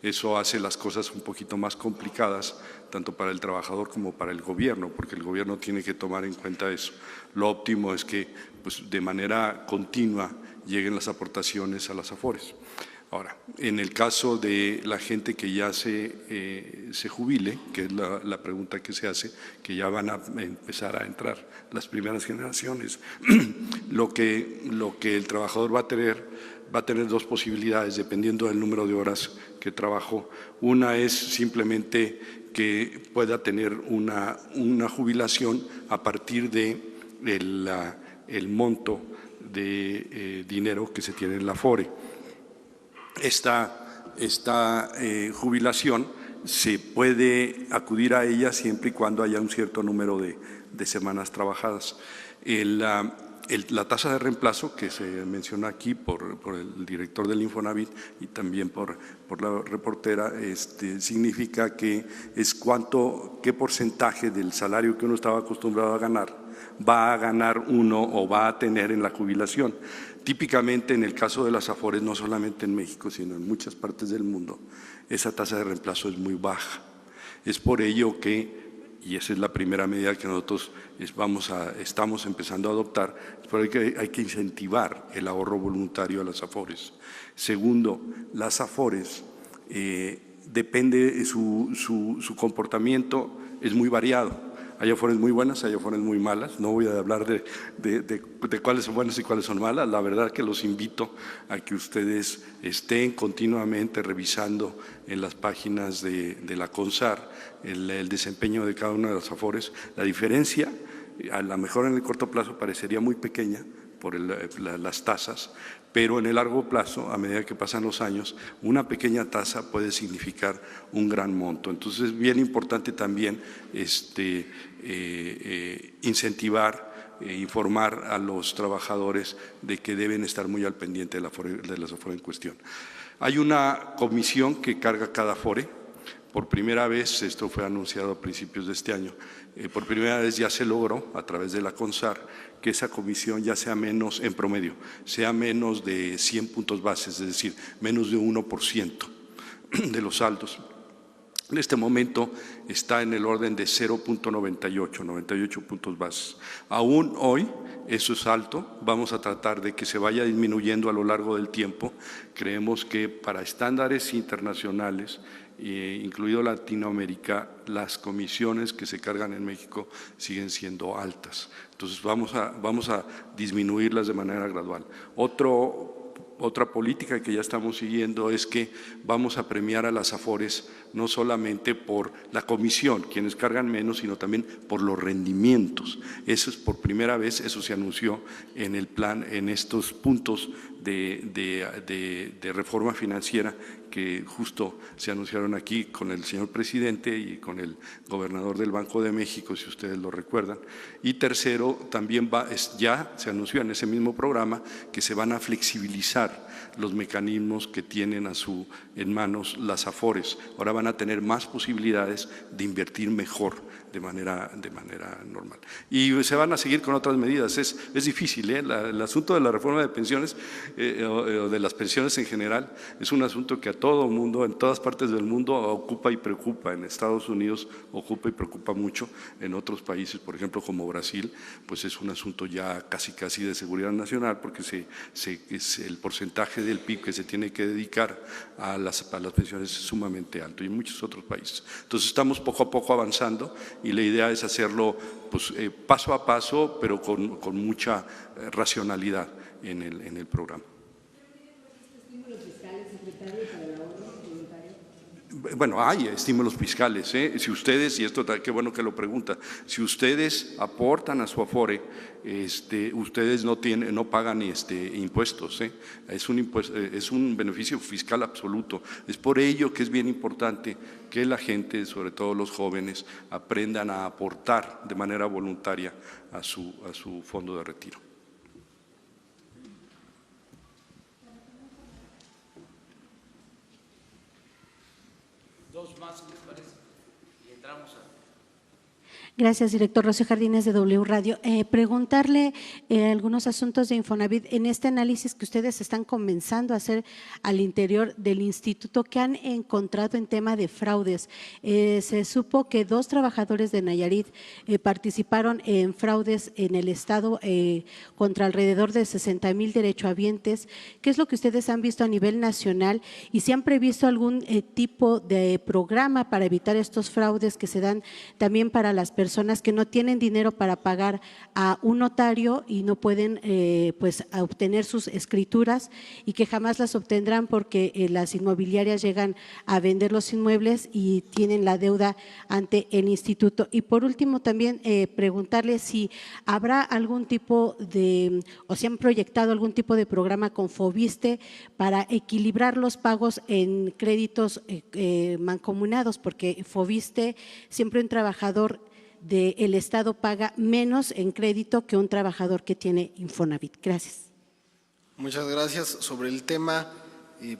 Speaker 7: Eso hace las cosas un poquito más complicadas, tanto para el trabajador como para el gobierno, porque el gobierno tiene que tomar en cuenta eso. Lo óptimo es que pues, de manera continua lleguen las aportaciones a las AFORES. Ahora, en el caso de la gente que ya se jubile, que es la pregunta que se hace, que ya van a empezar a entrar las primeras generaciones, lo que el trabajador va a tener 2 posibilidades dependiendo del número de horas que trabajó. Una es simplemente que pueda tener una jubilación a partir de el monto de dinero que se tiene en la AFORE. Esta jubilación se puede acudir a ella siempre y cuando haya un cierto número de semanas trabajadas. La tasa de reemplazo que se menciona aquí por el director del Infonavit y también por la reportera, significa que es qué porcentaje del salario que uno estaba acostumbrado a ganar va a ganar uno o va a tener en la jubilación. Típicamente en el caso de las AFORES, no solamente en México, sino en muchas partes del mundo, esa tasa de reemplazo es muy baja. Es por ello que, y esa es la primera medida que nosotros estamos empezando a adoptar, es por ello que hay que incentivar el ahorro voluntario a las AFORES. Segundo, las AFORES, depende su comportamiento, es muy variado. Hay AFORES muy buenas, hay AFORES muy malas. No voy a hablar de cuáles son buenas y cuáles son malas. La verdad que los invito a que ustedes estén continuamente revisando en las páginas de la CONSAR el desempeño de cada una de las AFORES. La diferencia, a lo mejor en el corto plazo parecería muy pequeña por las tasas, pero en el largo plazo, a medida que pasan los años, una pequeña tasa puede significar un gran monto. Entonces es bien importante también incentivar, informar a los trabajadores de que deben estar muy al pendiente de las AFORE en cuestión. Hay una comisión que carga cada AFORE. Por primera vez, esto fue anunciado a principios de este año, por primera vez ya se logró a través de la CONSAR que esa comisión ya sea menos, en promedio, sea menos de 100 puntos bases, es decir, menos de 1% de los saldos. En este momento está en el orden de 98 puntos bases. Aún hoy eso es alto, vamos a tratar de que se vaya disminuyendo a lo largo del tiempo. Creemos que para estándares internacionales incluido Latinoamérica, las comisiones que se cargan en México siguen siendo altas. Entonces vamos a disminuirlas de manera gradual. Otra política que ya estamos siguiendo es que vamos a premiar a las Afores no solamente por la comisión, quienes cargan menos, sino también por los rendimientos. Eso es por primera vez, eso se anunció en el plan, en estos puntos de reforma financiera que justo se anunciaron aquí con el señor presidente y con el gobernador del Banco de México, si ustedes lo recuerdan. Y tercero, también ya se anunció en ese mismo programa que se van a flexibilizar los mecanismos que tienen en manos las Afores. Ahora van a tener más posibilidades de invertir mejor de manera normal. Y se van a seguir con otras medidas. Es difícil, el asunto de la reforma de pensiones o de las pensiones en general es un asunto que a todo mundo, en todas partes del mundo, ocupa y preocupa. En Estados Unidos ocupa y preocupa mucho. En otros países, por ejemplo, como Brasil, pues es un asunto ya casi de seguridad nacional, porque es el porcentaje del PIB que se tiene que dedicar a las pensiones es sumamente alto, y en muchos otros países. Entonces estamos poco a poco avanzando y la idea es hacerlo pues, paso a paso, pero con mucha racionalidad en el programa. Bueno, hay estímulos fiscales, si ustedes, y esto qué bueno que lo pregunta, si ustedes aportan a su Afore, ustedes no pagan impuestos, es un beneficio fiscal absoluto. Es por ello que es bien importante que la gente, sobre todo los jóvenes, aprendan a aportar de manera voluntaria a su fondo de retiro.
Speaker 1: Dos más, ¿les parece? Y entramos a…
Speaker 8: Gracias, director. Rocío Jardines, de W Radio. Preguntarle algunos asuntos de Infonavit en este análisis que ustedes están comenzando a hacer al interior del instituto. ¿Qué han encontrado en tema de fraudes? Se supo que 2 trabajadores de Nayarit participaron en fraudes en el estado contra alrededor de 60,000 derechohabientes. ¿Qué es lo que ustedes han visto a nivel nacional y si han previsto algún tipo de programa para evitar estos fraudes que se dan también para las personas que no tienen dinero para pagar a un notario y no pueden pues obtener sus escrituras y que jamás las obtendrán porque las inmobiliarias llegan a vender los inmuebles y tienen la deuda ante el instituto? Y por último también preguntarle si habrá algún tipo de, o si han proyectado algún tipo de programa con Foviste para equilibrar los pagos en créditos mancomunados, porque Foviste, siempre un trabajador del Estado paga menos en crédito que un trabajador que tiene Infonavit. Gracias.
Speaker 3: Muchas gracias. Sobre el tema,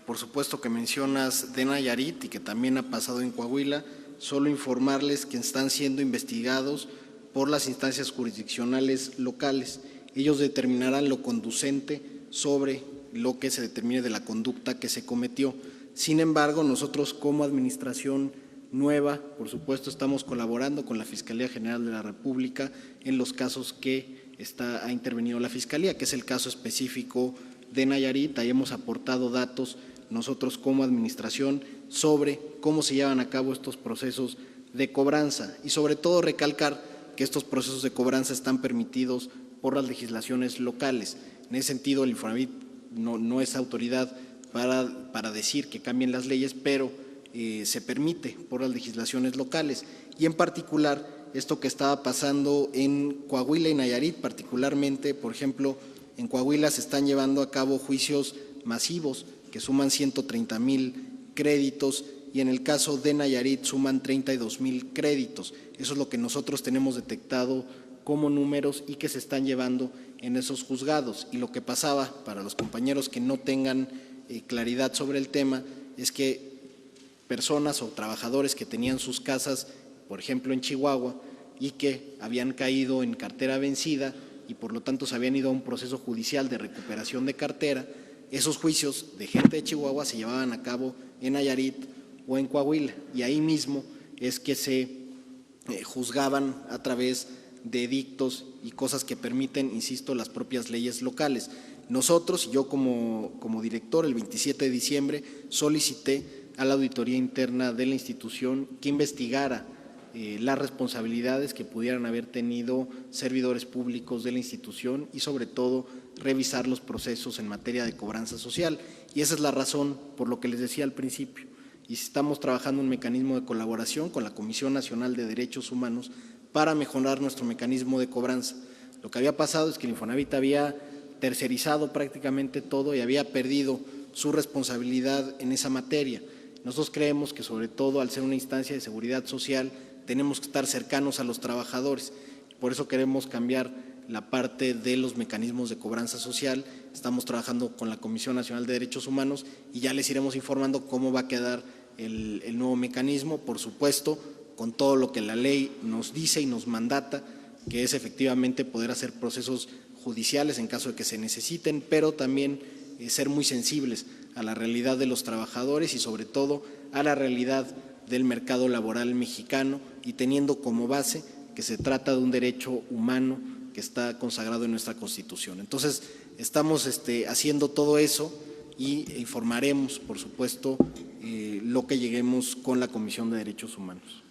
Speaker 3: por supuesto que mencionas de Nayarit y que también ha pasado en Coahuila, solo informarles que están siendo investigados por las instancias jurisdiccionales locales. Ellos determinarán lo conducente sobre lo que se determine de la conducta que se cometió. Sin embargo, nosotros como administración nueva, por supuesto, estamos colaborando con la Fiscalía General de la República en los casos que ha intervenido la Fiscalía, que es el caso específico de Nayarit. Ahí hemos aportado datos nosotros como administración sobre cómo se llevan a cabo estos procesos de cobranza y sobre todo recalcar que estos procesos de cobranza están permitidos por las legislaciones locales. En ese sentido, el Infonavit no es autoridad para decir que cambien las leyes, pero se permite por las legislaciones locales. Y en particular, esto que estaba pasando en Coahuila y Nayarit, particularmente, por ejemplo, en Coahuila se están llevando a cabo juicios masivos que suman 130,000 créditos y en el caso de Nayarit suman 32,000 créditos. Eso es lo que nosotros tenemos detectado como números y que se están llevando en esos juzgados. Y lo que pasaba, para los compañeros que no tengan claridad sobre el tema, es que personas o trabajadores que tenían sus casas, por ejemplo en Chihuahua, y que habían caído en cartera vencida y por lo tanto se habían ido a un proceso judicial de recuperación de cartera, esos juicios de gente de Chihuahua se llevaban a cabo en Nayarit o en Coahuila y ahí mismo es que se juzgaban a través de edictos y cosas que permiten, insisto, las propias leyes locales. Nosotros, yo como director, el 27 de diciembre solicité a la auditoría interna de la institución que investigara las responsabilidades que pudieran haber tenido servidores públicos de la institución y sobre todo revisar los procesos en materia de cobranza social. Y esa es la razón por lo que les decía al principio. Y estamos trabajando un mecanismo de colaboración con la Comisión Nacional de Derechos Humanos para mejorar nuestro mecanismo de cobranza. Lo que había pasado es que el Infonavit había tercerizado prácticamente todo y había perdido su responsabilidad en esa materia. Nosotros creemos que sobre todo al ser una instancia de seguridad social tenemos que estar cercanos a los trabajadores. Por eso queremos cambiar la parte de los mecanismos de cobranza social. Estamos trabajando con la Comisión Nacional de Derechos Humanos y ya les iremos informando cómo va a quedar el nuevo mecanismo, por supuesto, con todo lo que la ley nos dice y nos mandata, que es efectivamente poder hacer procesos judiciales en caso de que se necesiten, pero también ser muy sensibles a la realidad de los trabajadores y sobre todo a la realidad del mercado laboral mexicano y teniendo como base que se trata de un derecho humano que está consagrado en nuestra Constitución. Entonces, estamos haciendo todo eso y informaremos, por supuesto, lo que lleguemos con la Comisión de Derechos Humanos.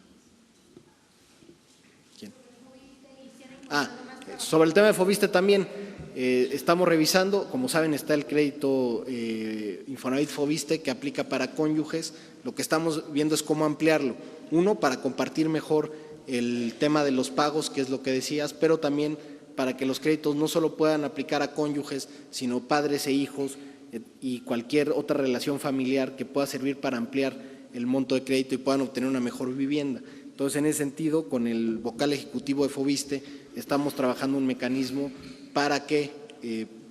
Speaker 3: ¿Quién? Sobre el tema de Foviste también, estamos revisando, como saben está el crédito Infonavit Foviste que aplica para cónyuges, lo que estamos viendo es cómo ampliarlo, uno para compartir mejor el tema de los pagos, que es lo que decías, pero también para que los créditos no solo puedan aplicar a cónyuges, sino padres e hijos y cualquier otra relación familiar que pueda servir para ampliar el monto de crédito y puedan obtener una mejor vivienda. Entonces, en ese sentido, con el vocal ejecutivo de Foviste, estamos trabajando un mecanismo para que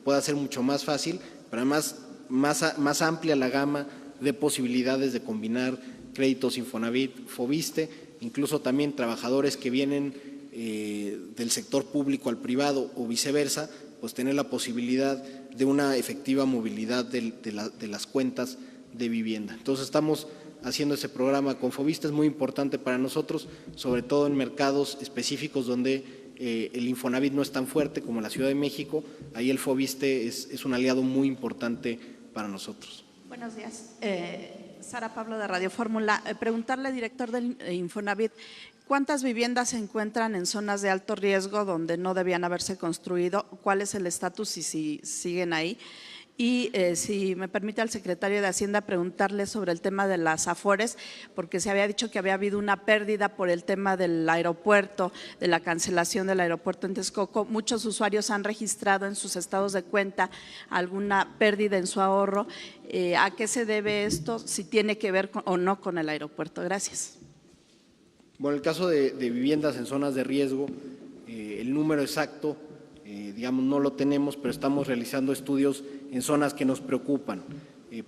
Speaker 3: pueda ser mucho más fácil, pero además más amplia la gama de posibilidades de combinar créditos Infonavit, Foviste, incluso también trabajadores que vienen del sector público al privado o viceversa, pues tener la posibilidad de una efectiva movilidad de las cuentas de vivienda. Entonces, estamos haciendo ese programa con Foviste, es muy importante para nosotros, sobre todo en mercados específicos donde el Infonavit no es tan fuerte como la Ciudad de México, ahí el Foviste es un aliado muy importante para nosotros.
Speaker 9: Buenos días, Sara Pablo de Radio Fórmula. Preguntarle al director del Infonavit, ¿cuántas viviendas se encuentran en zonas de alto riesgo donde no debían haberse construido? ¿Cuál es el estatus y si siguen ahí? Y si me permite al secretario de Hacienda preguntarle sobre el tema de las Afores, porque se había dicho que había habido una pérdida por el tema del aeropuerto, de la cancelación del aeropuerto en Texcoco. Muchos usuarios han registrado en sus estados de cuenta alguna pérdida en su ahorro. ¿A qué se debe esto? Si tiene que ver o no con el aeropuerto. Gracias.
Speaker 3: Bueno, el caso de viviendas en zonas de riesgo, el número exacto, digamos, no lo tenemos, pero estamos realizando estudios en zonas que nos preocupan.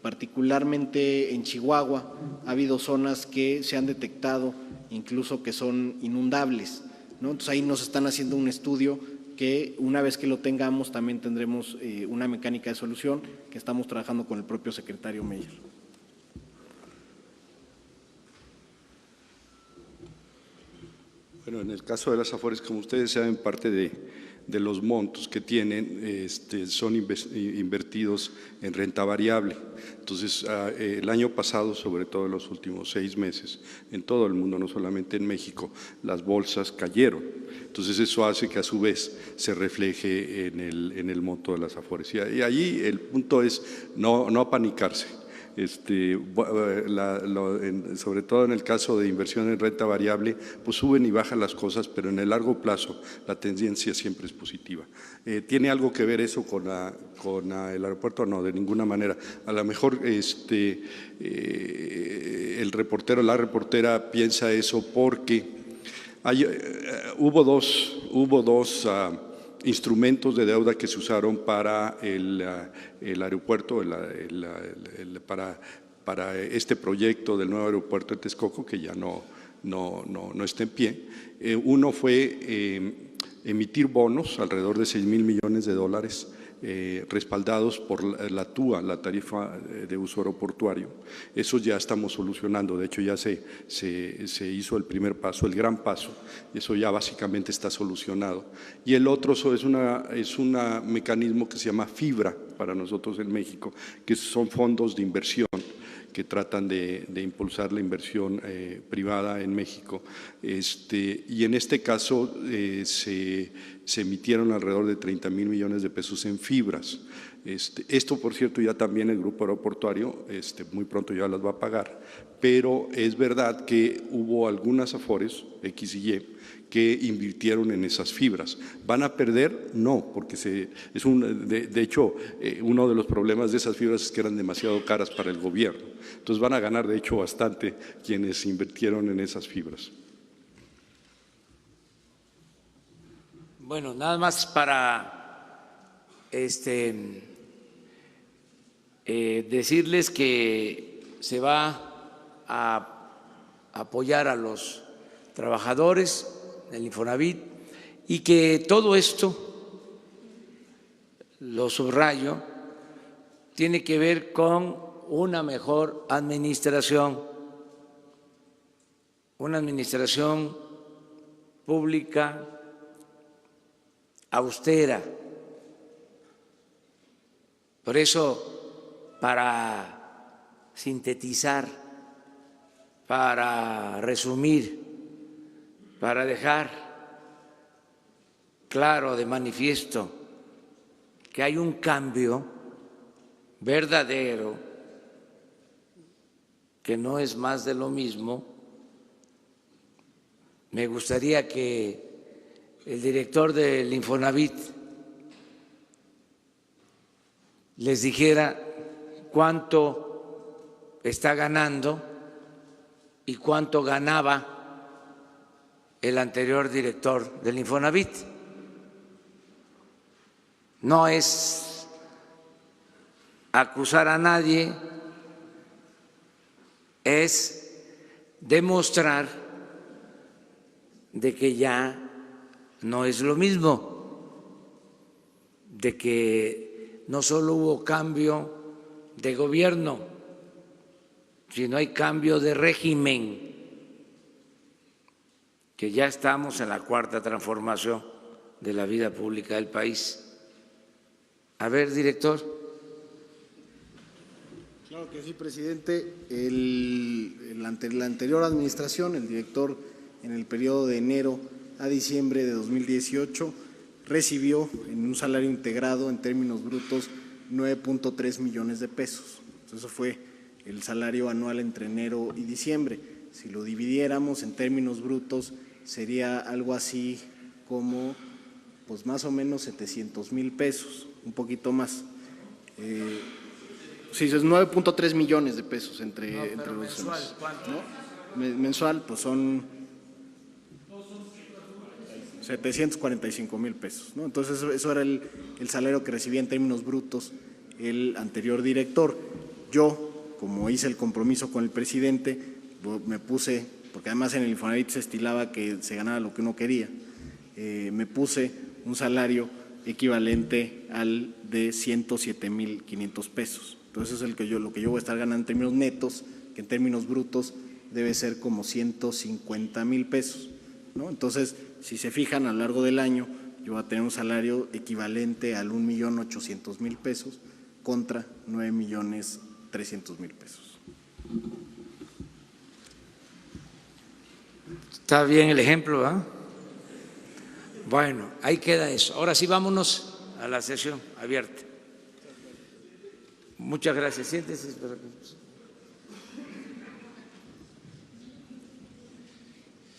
Speaker 3: Particularmente en Chihuahua ha habido zonas que se han detectado incluso que son inundables, ¿no? Entonces ahí nos están haciendo un estudio que una vez que lo tengamos también tendremos una mecánica de solución que estamos trabajando con el propio secretario Meyer.
Speaker 7: Bueno, en el caso de las Afores, como ustedes saben, parte de los montos que tienen son invertidos en renta variable. Entonces, el año pasado, sobre todo en los últimos 6 meses, en todo el mundo, no solamente en México, las bolsas cayeron. Entonces, eso hace que a su vez se refleje en el monto de las Afores. Y allí el punto es no apanicarse. Sobre todo en el caso de inversión en renta variable, pues suben y bajan las cosas, pero en el largo plazo la tendencia siempre es positiva. ¿Tiene algo que ver eso con el aeropuerto? No, de ninguna manera. A lo mejor el reportero, la reportera piensa eso porque hubo dos instrumentos de deuda que se usaron para el aeropuerto, para este proyecto del nuevo aeropuerto de Texcoco, que ya no está en pie. Uno fue emitir bonos, alrededor de $6,000 millones, respaldados por la TUA, la tarifa de uso aeroportuario. Eso ya estamos solucionando, de hecho ya se hizo el primer paso, el gran paso, eso ya básicamente está solucionado. Y el otro es un mecanismo que se llama FIBRA para nosotros en México, que son fondos de inversión que tratan de impulsar la inversión privada en México. Y en este caso se emitieron alrededor de 30,000 millones de pesos en fibras. Esto, por cierto, ya también el grupo aeroportuario muy pronto ya las va a pagar, pero es verdad que hubo algunas afores, X y Y, que invirtieron en esas fibras. ¿Van a perder? No, porque de hecho, uno de los problemas de esas fibras es que eran demasiado caras para el gobierno. Entonces van a ganar, de hecho, bastante quienes invirtieron en esas fibras.
Speaker 1: Bueno, nada más para decirles que se va a apoyar a los trabajadores del Infonavit y que todo esto, lo subrayo, tiene que ver con una mejor administración, una administración pública austera. Por eso, para sintetizar, para resumir, para dejar claro de manifiesto que hay un cambio verdadero, que no es más de lo mismo, me gustaría que el director del Infonavit les dijera cuánto está ganando y cuánto ganaba el anterior director del Infonavit. No es acusar a nadie, es demostrar de que ya no es lo mismo, de que no solo hubo cambio de gobierno, sino hay cambio de régimen, que ya estamos en la cuarta transformación de la vida pública del país. A ver, director.
Speaker 3: Claro que sí, presidente. La anterior administración, el director en el periodo de enero a diciembre de 2018 recibió en un salario integrado en términos brutos 9.3 millones de pesos. Eso fue el salario anual entre enero y diciembre. Si lo dividiéramos en términos brutos, sería algo así como, pues más o menos 700,000 pesos, un poquito más. Sí, es 9.3 millones de pesos entre los
Speaker 1: mensual, ¿cuánto?
Speaker 3: ¿no? Mensual, pues son 745,000 pesos, ¿no? Entonces, eso era el salario que recibía en términos brutos el anterior director. Yo, como hice el compromiso con el presidente, me puse, porque además en el Infonavit se estilaba que se ganara lo que uno quería, me puse un salario equivalente al de 107,500 pesos. Entonces, eso es lo que yo voy a estar ganando en términos netos, que en términos brutos debe ser como 150,000 pesos, ¿no? Entonces, si se fijan, a lo largo del año yo voy a tener un salario equivalente al 1,800,000 pesos contra 9,300,000 pesos.
Speaker 1: Está bien el ejemplo, ¿ah? Bueno, ahí queda eso. Ahora sí, vámonos a la sesión abierta. Muchas gracias. Siéntese.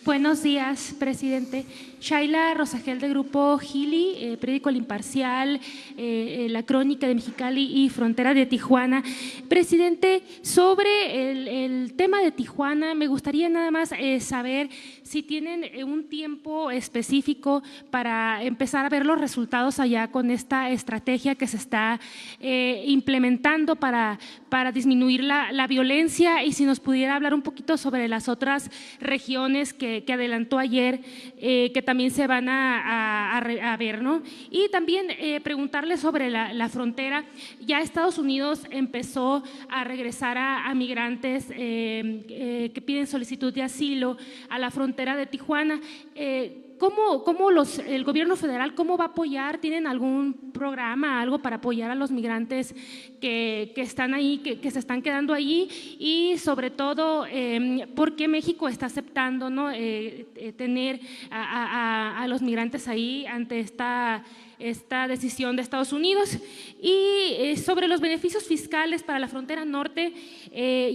Speaker 10: Buenos días, presidente. Shaila Rosagel, de Grupo Gili, periódico El Imparcial, La Crónica de Mexicali y Frontera de Tijuana. Presidente, sobre el tema de Tijuana, me gustaría nada más saber si tienen un tiempo específico para empezar a ver los resultados allá con esta estrategia que se está implementando para disminuir la violencia, y si nos pudiera hablar un poquito sobre las otras regiones que adelantó ayer, que también se van a ver, ¿no? Y también preguntarle sobre la frontera. Ya Estados Unidos empezó a regresar a migrantes que piden solicitud de asilo a la frontera de Tijuana. ¿cómo el gobierno federal cómo va a apoyar? ¿Tienen algún programa, algo para apoyar a los migrantes que están ahí, que se están quedando allí? Y sobre todo, ¿por qué México está aceptando, ¿no? Tener a los migrantes ahí ante esta decisión de Estados Unidos? Y sobre los beneficios fiscales para la frontera norte,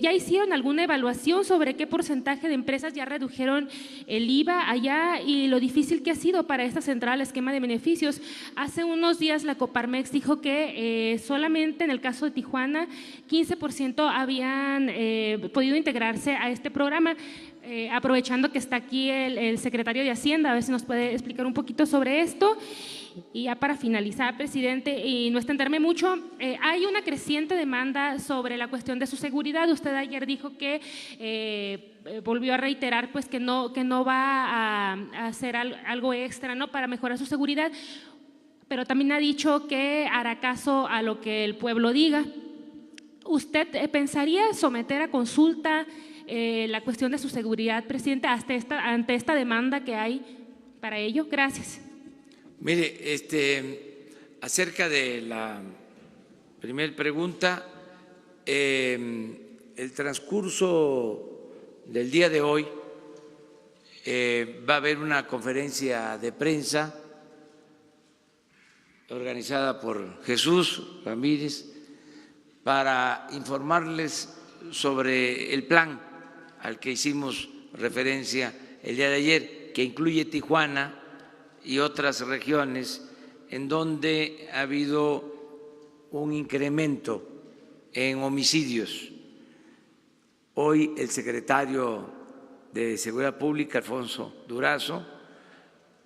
Speaker 10: ¿ya hicieron alguna evaluación sobre qué porcentaje de empresas ya redujeron el IVA allá y lo difícil que ha sido para esta central esquema de beneficios? Hace unos días la Coparmex dijo que solamente en el caso de Tijuana 15% habían podido integrarse a este programa. Aprovechando que está aquí el secretario de Hacienda, a ver si nos puede explicar un poquito sobre esto. Y ya para finalizar, presidente, y no extenderme mucho, hay una creciente demanda sobre la cuestión de su seguridad. Usted ayer dijo que volvió a reiterar pues que no va a hacer algo extra, ¿no?, para mejorar su seguridad, pero también ha dicho que hará caso a lo que el pueblo diga. ¿Usted pensaría someter a consulta la cuestión de su seguridad, presidente, ante esta demanda que hay para ello? Gracias.
Speaker 1: Mire, acerca de la primera pregunta, el transcurso del día de hoy va a haber una conferencia de prensa organizada por Jesús Ramírez para informarles sobre el plan al que hicimos referencia el día de ayer, que incluye Tijuana y otras regiones en donde ha habido un incremento en homicidios. Hoy el secretario de Seguridad Pública, Alfonso Durazo,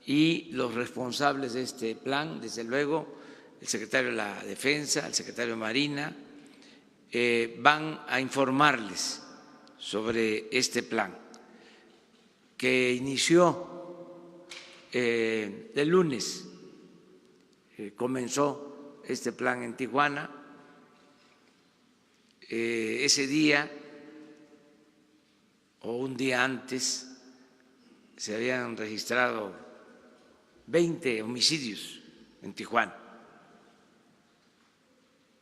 Speaker 1: y los responsables de este plan, desde luego el secretario de la Defensa, el secretario de Marina, van a informarles sobre este plan que inició el lunes. Comenzó este plan en Tijuana. Ese día o un día antes se habían registrado 20 homicidios en Tijuana.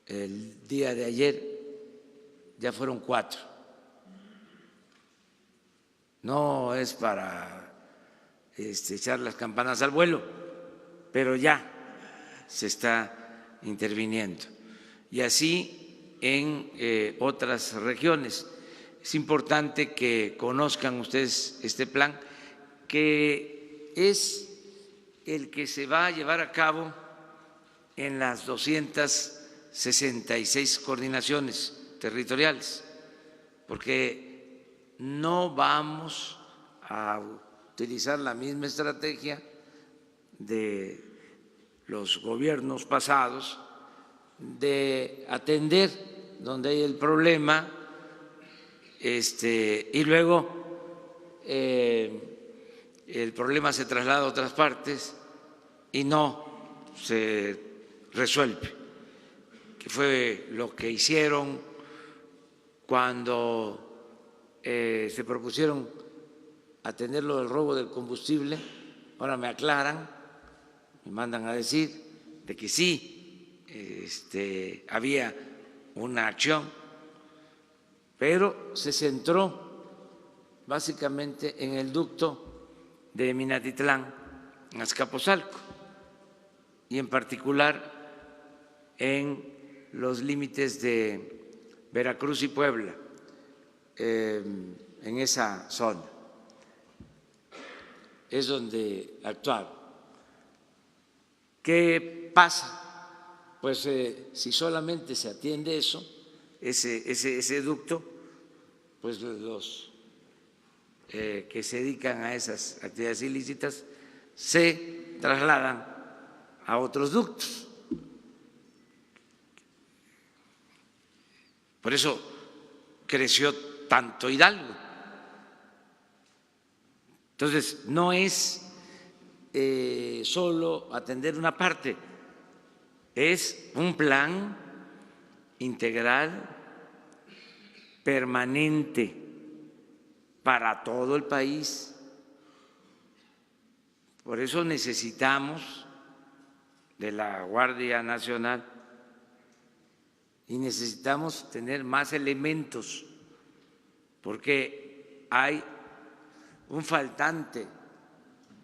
Speaker 1: El día de ayer ya fueron 4. No es para echar las campanas al vuelo, pero ya se está interviniendo. Y así en otras regiones. Es importante que conozcan ustedes este plan, que es el que se va a llevar a cabo en las 266 coordinaciones territoriales, porque no vamos a utilizar la misma estrategia de los gobiernos pasados de atender donde hay el problema y luego el problema se traslada a otras partes y no se resuelve, que fue lo que hicieron cuando se propusieron atender lo del robo del combustible. Ahora me aclaran, me mandan a decir de que sí, había una acción, pero se centró básicamente en el ducto de Minatitlán, en Azcapotzalco, y en particular en los límites de Veracruz y Puebla, en esa zona. Es donde actuaron. ¿Qué pasa? Pues si solamente se atiende eso, ese ducto, pues los que se dedican a esas actividades ilícitas se trasladan a otros ductos. Por eso creció tanto Hidalgo. Entonces, no es solo atender una parte, es un plan integral, permanente, para todo el país, Por eso necesitamos de la Guardia Nacional y necesitamos tener más elementos, porque hay un faltante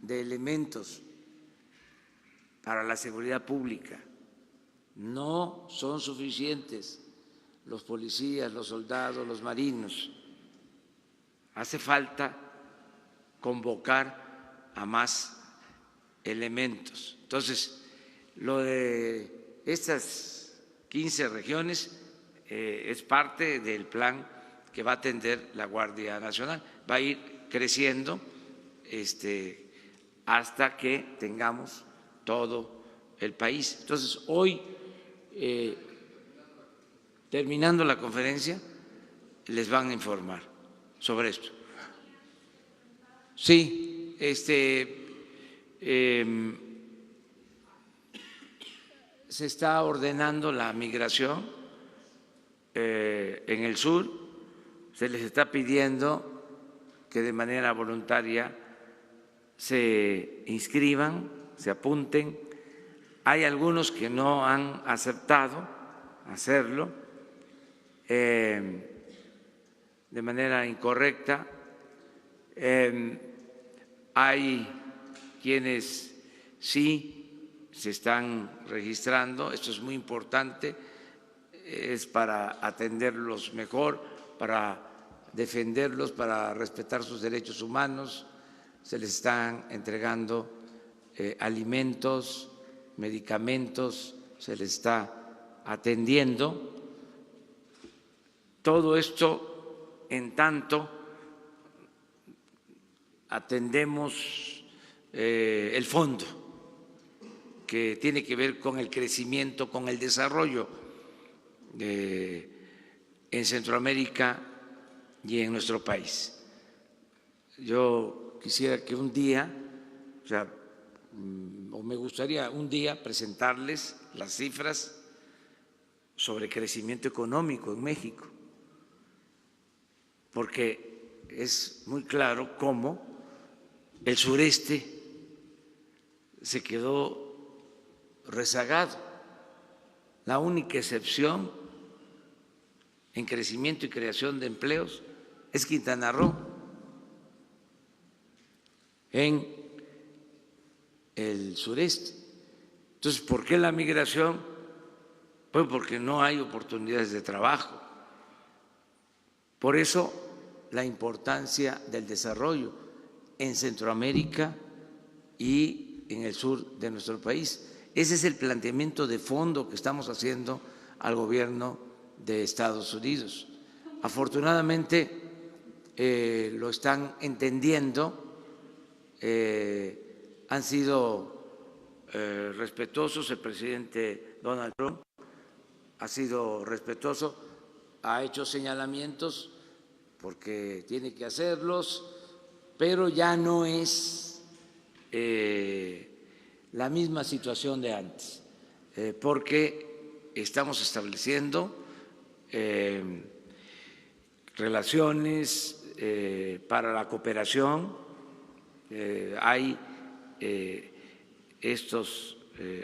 Speaker 1: de elementos para la seguridad pública. No son suficientes los policías, los soldados, los marinos. Hace falta convocar a más elementos. Entonces, lo de estas 15 regiones es parte del plan que va a atender la Guardia Nacional. Va a ir creciendo hasta que tengamos todo el país. Entonces, hoy, terminando la conferencia, les van a informar sobre esto. Sí, se está ordenando la migración en el sur, se les está pidiendo que de manera voluntaria se inscriban, se apunten. Hay algunos que no han aceptado hacerlo de manera incorrecta. Hay quienes sí se están registrando, esto es muy importante, es para atenderlos mejor, para defenderlos, para respetar sus derechos humanos. Se les están entregando alimentos, medicamentos, se les está atendiendo. Todo esto en tanto atendemos el fondo que tiene que ver con el crecimiento, con el desarrollo en Centroamérica y en nuestro país. Yo quisiera que un día, o me gustaría un día presentarles las cifras sobre crecimiento económico en México, porque es muy claro cómo el sureste se quedó rezagado. La única excepción en crecimiento y creación de empleos es Quintana Roo, en el sureste. Entonces, ¿por qué la migración? Pues porque no hay oportunidades de trabajo. Por eso la importancia del desarrollo en Centroamérica y en el sur de nuestro país. Ese es el planteamiento de fondo que estamos haciendo al gobierno de Estados Unidos. Afortunadamente lo están entendiendo, han sido respetuosos. El presidente Donald Trump ha sido respetuoso, ha hecho señalamientos porque tiene que hacerlos, pero ya no es la misma situación de antes, porque estamos estableciendo relaciones para la cooperación. Hay estos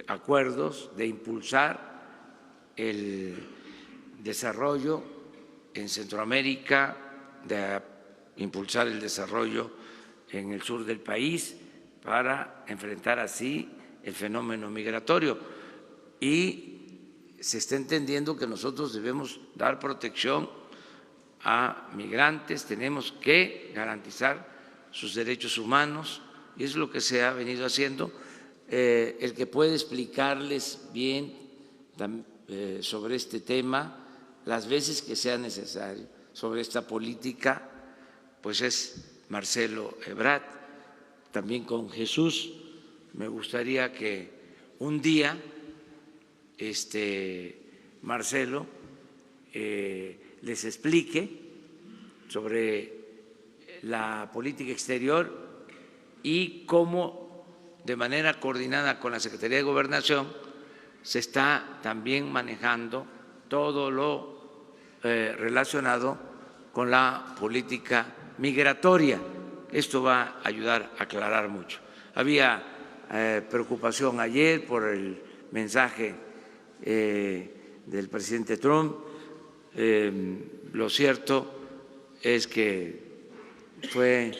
Speaker 1: acuerdos de impulsar el desarrollo en Centroamérica, de impulsar el desarrollo en el sur del país para enfrentar así el fenómeno migratorio. Y se está entendiendo que nosotros debemos dar protección a migrantes, tenemos que garantizar sus derechos humanos, y es lo que se ha venido haciendo. El que puede explicarles bien sobre este tema las veces que sea necesario, sobre esta política, pues es Marcelo Ebrard. También con Jesús me gustaría que un día Marcelo les explique sobre la política exterior y cómo, de manera coordinada con la Secretaría de Gobernación, se está también manejando todo lo relacionado con la política migratoria. Esto va a ayudar a aclarar mucho. Había preocupación ayer por el mensaje del presidente Trump. Lo cierto es que fue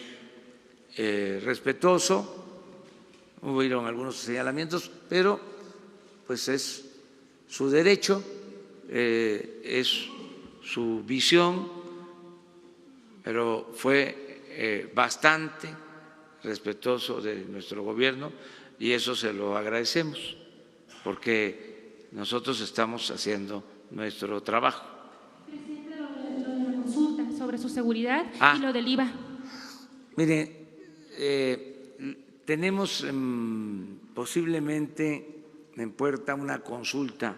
Speaker 1: respetuoso, hubieron algunos señalamientos, pero pues es su derecho, es su visión, pero fue bastante respetuoso de nuestro gobierno y eso se lo agradecemos, porque nosotros estamos haciendo nuestro trabajo.
Speaker 10: Presidente, lo de la consulta sobre su seguridad y lo del IVA.
Speaker 1: Mire, tenemos posiblemente en puerta una consulta,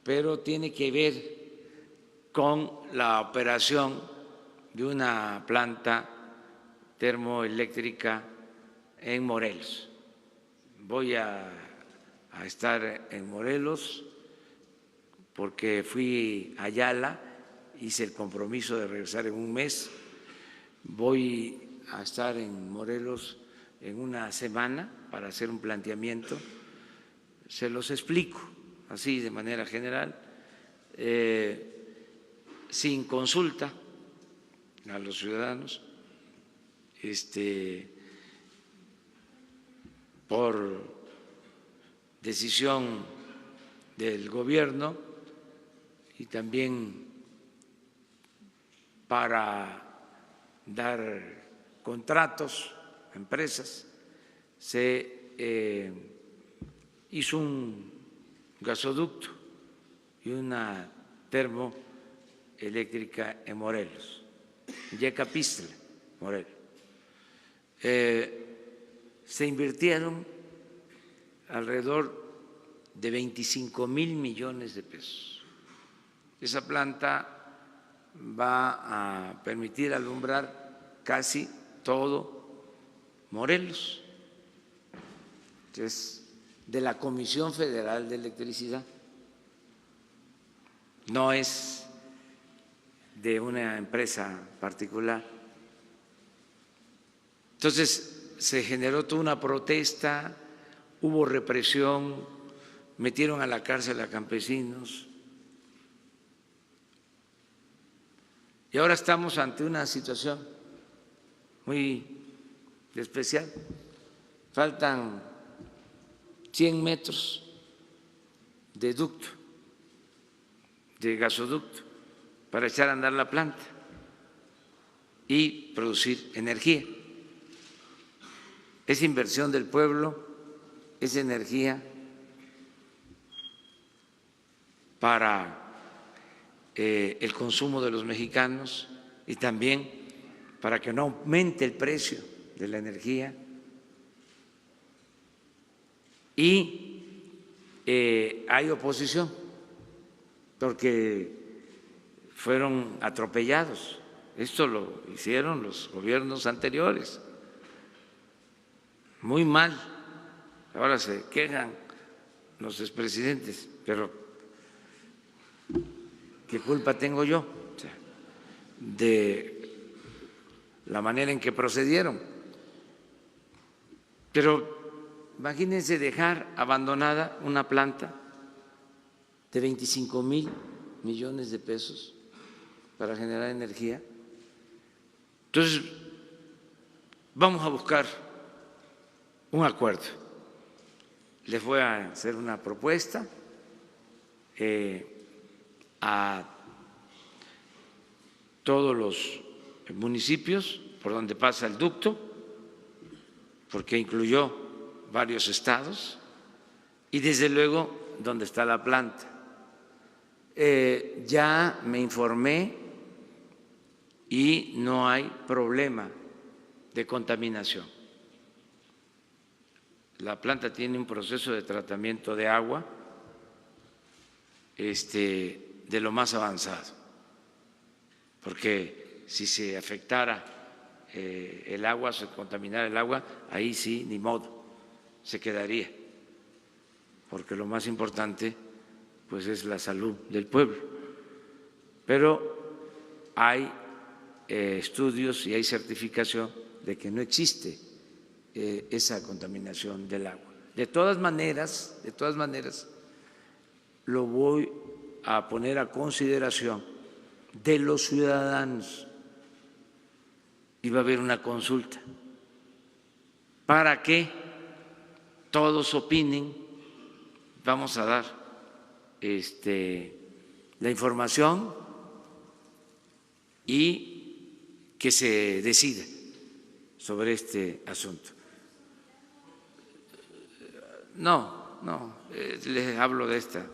Speaker 1: pero tiene que ver con la operación de una planta termoeléctrica en Morelos. Voy a estar en Morelos porque fui a Ayala, hice el compromiso de regresar en un mes. Voy a estar en Morelos en una semana para hacer un planteamiento. Se los explico así de manera general, sin consulta a los ciudadanos, por decisión del gobierno y también para dar contratos a empresas. Se hizo un gasoducto y una termoeléctrica en Morelos, Yecapistla, Morelos. Se invirtieron alrededor de 25,000 millones de pesos. Esa planta va a permitir alumbrar casi todo Morelos. Es de la Comisión Federal de Electricidad, no es de una empresa particular. Entonces se generó toda una protesta, hubo represión, metieron a la cárcel a campesinos. Y ahora estamos ante una situación muy especial. Faltan 100 metros de ducto, de gasoducto, para echar a andar la planta y producir energía. Es inversión del pueblo, es energía para el consumo de los mexicanos y también para que no aumente el precio de la energía. Y hay oposición porque fueron atropellados. Esto lo hicieron los gobiernos anteriores. Muy mal. Ahora se quejan los expresidentes, pero ¿qué culpa tengo yo de la manera en que procedieron? Pero imagínense dejar abandonada una planta de 25,000 millones de pesos para generar energía. Entonces, vamos a buscar un acuerdo. Les voy a hacer una propuesta a todos los municipios por donde pasa el ducto, porque incluyó varios estados, y desde luego donde está la planta. Ya me informé y no hay problema de contaminación. La planta tiene un proceso de tratamiento de agua de lo más avanzado, porque si se afectara el agua, se contaminara el agua, ahí sí, ni modo, se quedaría, porque lo más importante pues es la salud del pueblo. Pero hay estudios y hay certificación de que no existe esa contaminación del agua. De todas maneras, lo voy a poner a consideración de los ciudadanos y va a haber una consulta para que todos opinen. Vamos a dar la información y que se decida sobre este asunto. No, les hablo de esta.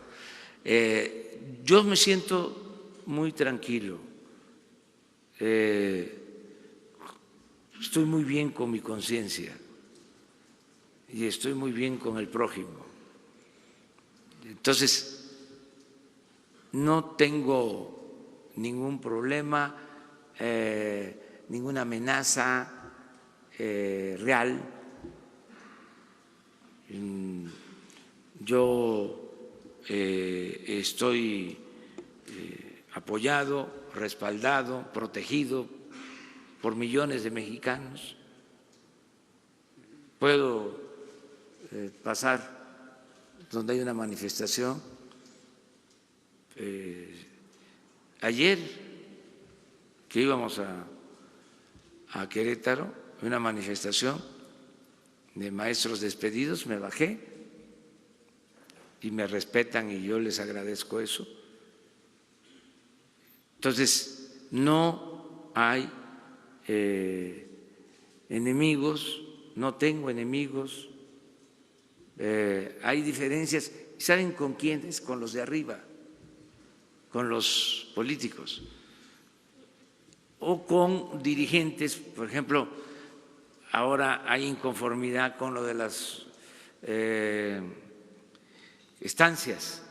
Speaker 1: Yo me siento muy tranquilo, estoy muy bien con mi conciencia y estoy muy bien con el prójimo. Entonces, no tengo ningún problema, ninguna amenaza real. Yo estoy apoyado, respaldado, protegido por millones de mexicanos. Puedo pasar donde hay una manifestación. Ayer que íbamos a Querétaro, una manifestación de maestros despedidos, me bajé y me respetan y yo les agradezco eso. Entonces, no hay enemigos, no tengo enemigos, hay diferencias. ¿Saben con quiénes? Con los de arriba, con los políticos o con dirigentes. Por ejemplo, ahora hay inconformidad con lo de las estancias,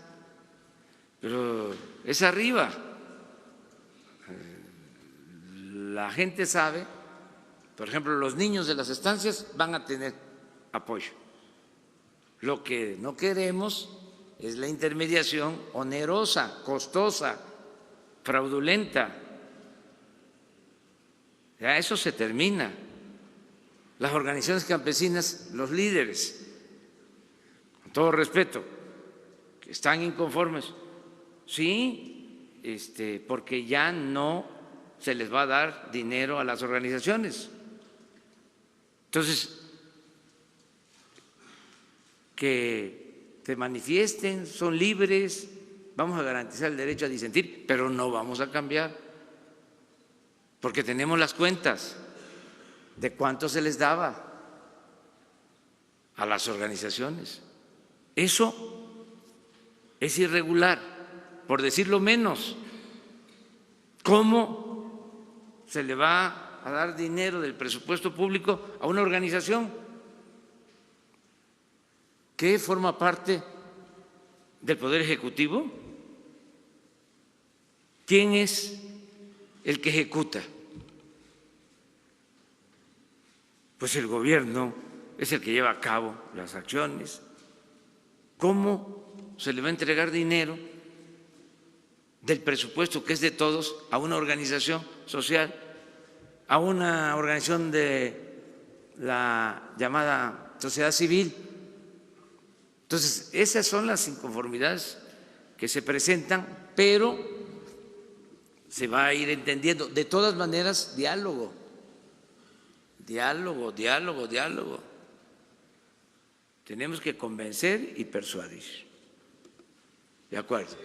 Speaker 1: pero es arriba. La gente sabe, por ejemplo, los niños de las estancias van a tener apoyo. Lo que no queremos es la intermediación onerosa, costosa, fraudulenta. Ya eso se termina. Las organizaciones campesinas, los líderes, con todo respeto, que están inconformes, sí, porque ya no se les va a dar dinero a las organizaciones. Entonces, que se manifiesten, son libres, vamos a garantizar el derecho a disentir, pero no vamos a cambiar, porque tenemos las cuentas de cuánto se les daba a las organizaciones. Eso es irregular, por decirlo menos. ¿Cómo se le va a dar dinero del presupuesto público a una organización que forma parte del Poder Ejecutivo? ¿Quién es el que ejecuta? Pues el gobierno es el que lleva a cabo las acciones. ¿Cómo se le va a entregar dinero del presupuesto que es de todos a una organización social, a una organización de la llamada sociedad civil? Entonces, esas son las inconformidades que se presentan, pero se va a ir entendiendo. De todas maneras, diálogo. Tenemos que convencer y persuadir. ¿De acuerdo?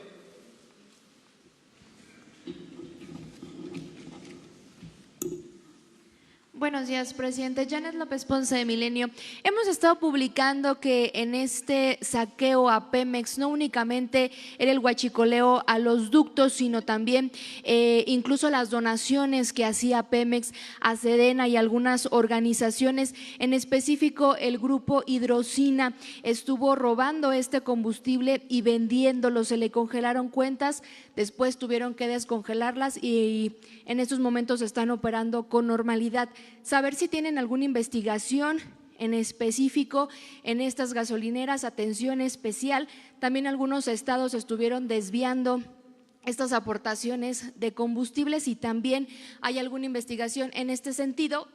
Speaker 11: Buenos días, presidente. Janet López Ponce de Milenio. Hemos estado publicando que en este saqueo a Pemex no únicamente era el huachicoleo a los ductos, sino también incluso las donaciones que hacía Pemex a Sedena y algunas organizaciones. En específico, el grupo Hidrocina estuvo robando este combustible y vendiéndolo. Se le congelaron cuentas, después tuvieron que descongelarlas y en estos momentos están operando con normalidad. Saber si tienen alguna investigación en específico en estas gasolineras, atención especial. También algunos estados estuvieron desviando estas aportaciones de combustibles y también hay alguna investigación en este sentido.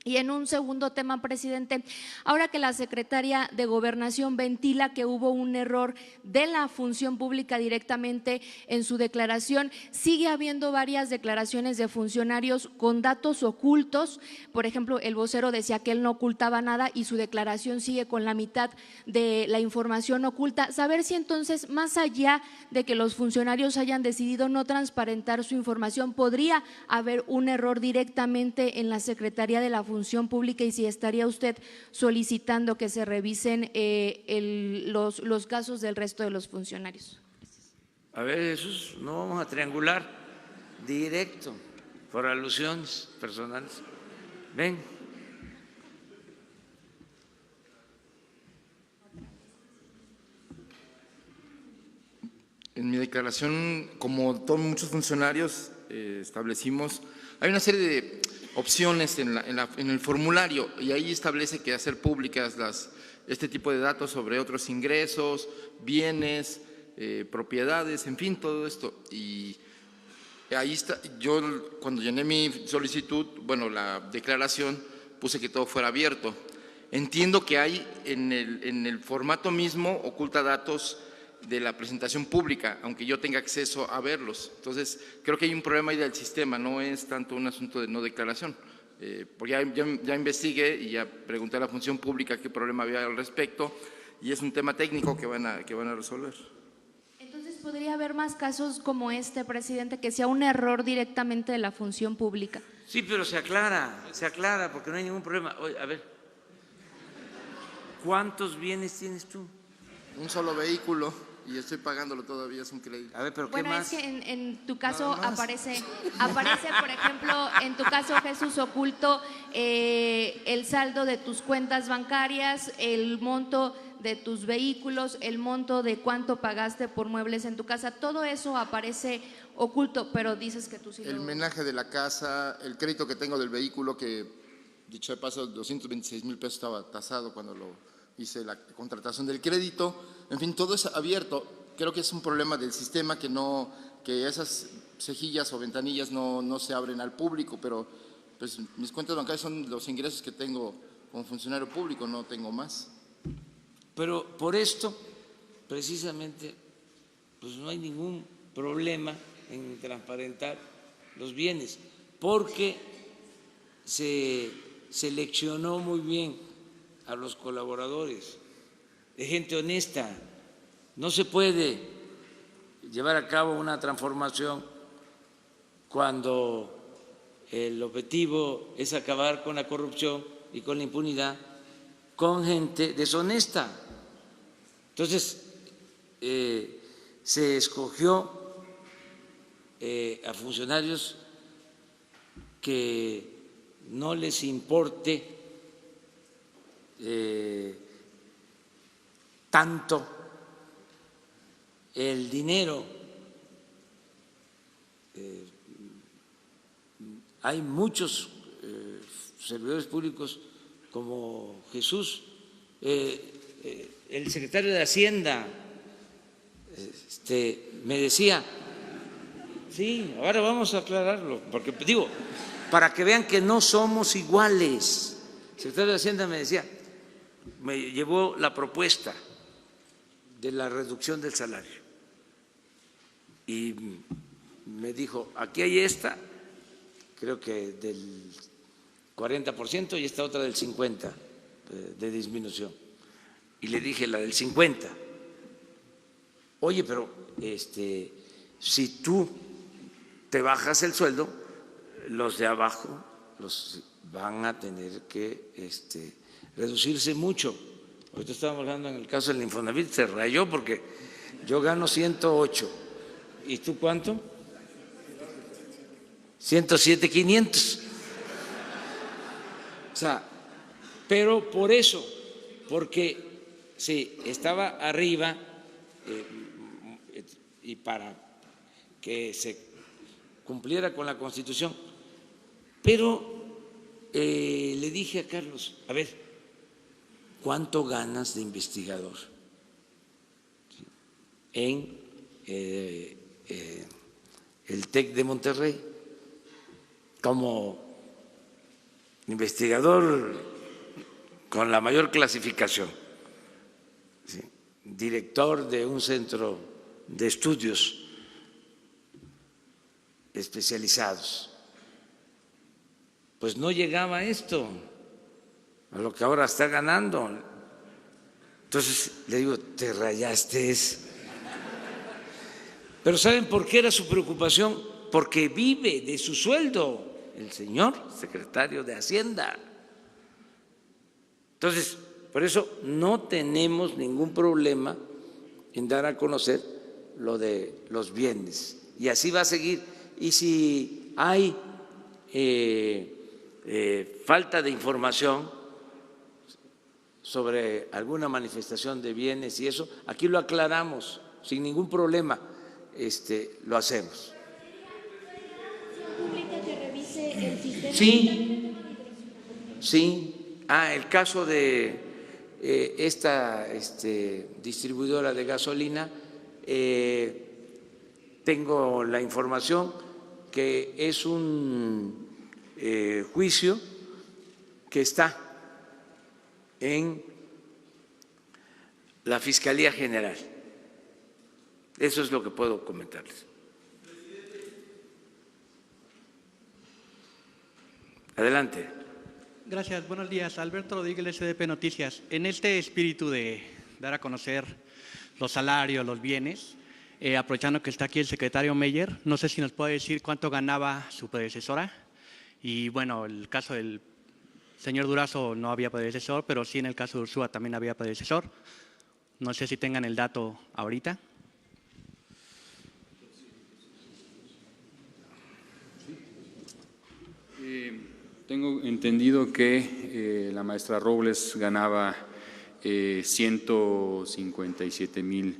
Speaker 11: Y en un segundo tema, presidente, ahora que la secretaria de Gobernación ventila que hubo un error de la función pública directamente en su declaración, sigue habiendo varias declaraciones de funcionarios con datos ocultos. Por ejemplo, el vocero decía que él no ocultaba nada y su declaración sigue con la mitad de la información oculta. Saber si entonces, más allá de que los funcionarios hayan decidido no transparentar su información, podría haber un error directamente en la Secretaría de la Función Pública y si estaría usted solicitando que se revisen los casos del resto de los funcionarios.
Speaker 1: A ver, Jesús, no vamos a triangular, directo, por alusiones personales. Ven.
Speaker 12: En mi declaración, como todos muchos funcionarios, establecimos, hay una serie de opciones en el formulario y ahí establece que hacer públicas este tipo de datos sobre otros ingresos, bienes, propiedades, en fin, todo esto. Y ahí está, yo cuando llené mi solicitud, bueno, la declaración, puse que todo fuera abierto. Entiendo que hay en el formato mismo oculta datos de la presentación pública, aunque yo tenga acceso a verlos. Entonces, creo que hay un problema ahí del sistema, no es tanto un asunto de no declaración. Porque ya investigué y ya pregunté a la función pública qué problema había al respecto y es un tema técnico que van a resolver.
Speaker 11: Entonces, ¿podría haber más casos como este, presidente, que sea un error directamente de la función pública?
Speaker 1: Sí, pero se aclara porque no hay ningún problema. Oye, a ver, ¿cuántos bienes tienes tú?
Speaker 12: Un solo vehículo. Y estoy pagándolo todavía, es un crédito.
Speaker 1: A ver, pero ¿qué
Speaker 11: bueno,
Speaker 1: más?
Speaker 11: Es que en tu caso aparece, por ejemplo, en tu caso, Jesús, oculto el saldo de tus cuentas bancarias, el monto de tus vehículos, el monto de cuánto pagaste por muebles en tu casa, todo eso aparece oculto, pero dices que tú sí
Speaker 12: El menaje de la casa, el crédito que tengo del vehículo, que dicho de paso, 226,000 pesos estaba tasado cuando lo hice la contratación del crédito, en fin, todo es abierto. Creo que es un problema del sistema que esas cejillas o ventanillas no se abren al público, pero pues mis cuentas bancarias son los ingresos que tengo como funcionario público, no tengo más.
Speaker 1: Pero por esto, precisamente, pues no hay ningún problema en transparentar los bienes, porque se seleccionó muy bien a los colaboradores, de gente honesta. No se puede llevar a cabo una transformación cuando el objetivo es acabar con la corrupción y con la impunidad con gente deshonesta. Entonces, se escogió a funcionarios que no les importe tanto el dinero. Hay muchos servidores públicos como Jesús, el secretario de Hacienda me decía, sí, ahora vamos a aclararlo, porque digo, para que vean que no somos iguales. El secretario de Hacienda me decía, me llevó la propuesta de la reducción del salario y me dijo, aquí hay esta, creo que del 40% y esta otra del 50% de disminución. Y le dije la del 50%. Oye, pero si tú te bajas el sueldo, los de abajo los van a tener que reducirse mucho. Ahorita estábamos hablando en el caso del Infonavit, se rayó porque yo gano 108. ¿Y tú cuánto? 107,500. O sea, pero por eso, porque sí, estaba arriba y para que se cumpliera con la Constitución, pero le dije a Carlos, a ver, ¿cuánto ganas de investigador en el TEC de Monterrey? Como investigador con la mayor clasificación, ¿sí? Director de un centro de estudios especializados, pues no llegaba a esto, a lo que ahora está ganando. Entonces le digo, te rayaste. Pero ¿saben por qué era su preocupación? Porque vive de su sueldo el señor secretario de Hacienda. Entonces, por eso no tenemos ningún problema en dar a conocer lo de los bienes. Y así va a seguir. Y si hay falta de información sobre alguna manifestación de bienes y eso, aquí lo aclaramos sin ningún problema, lo hacemos. Sí, sí. El caso de esta distribuidora de gasolina, tengo la información que es un juicio que está en la Fiscalía General. Eso es lo que puedo comentarles. Adelante.
Speaker 13: Gracias, buenos días. Alberto Rodríguez, SDP Noticias. En este espíritu de dar a conocer los salarios, los bienes, aprovechando que está aquí el secretario Meyer, no sé si nos puede decir cuánto ganaba su predecesora. Y bueno, el caso del señor Durazo no había predecesor, pero sí en el caso de Ursúa también había predecesor. No sé si tengan el dato ahorita.
Speaker 14: Tengo entendido que la maestra Robles ganaba 157,000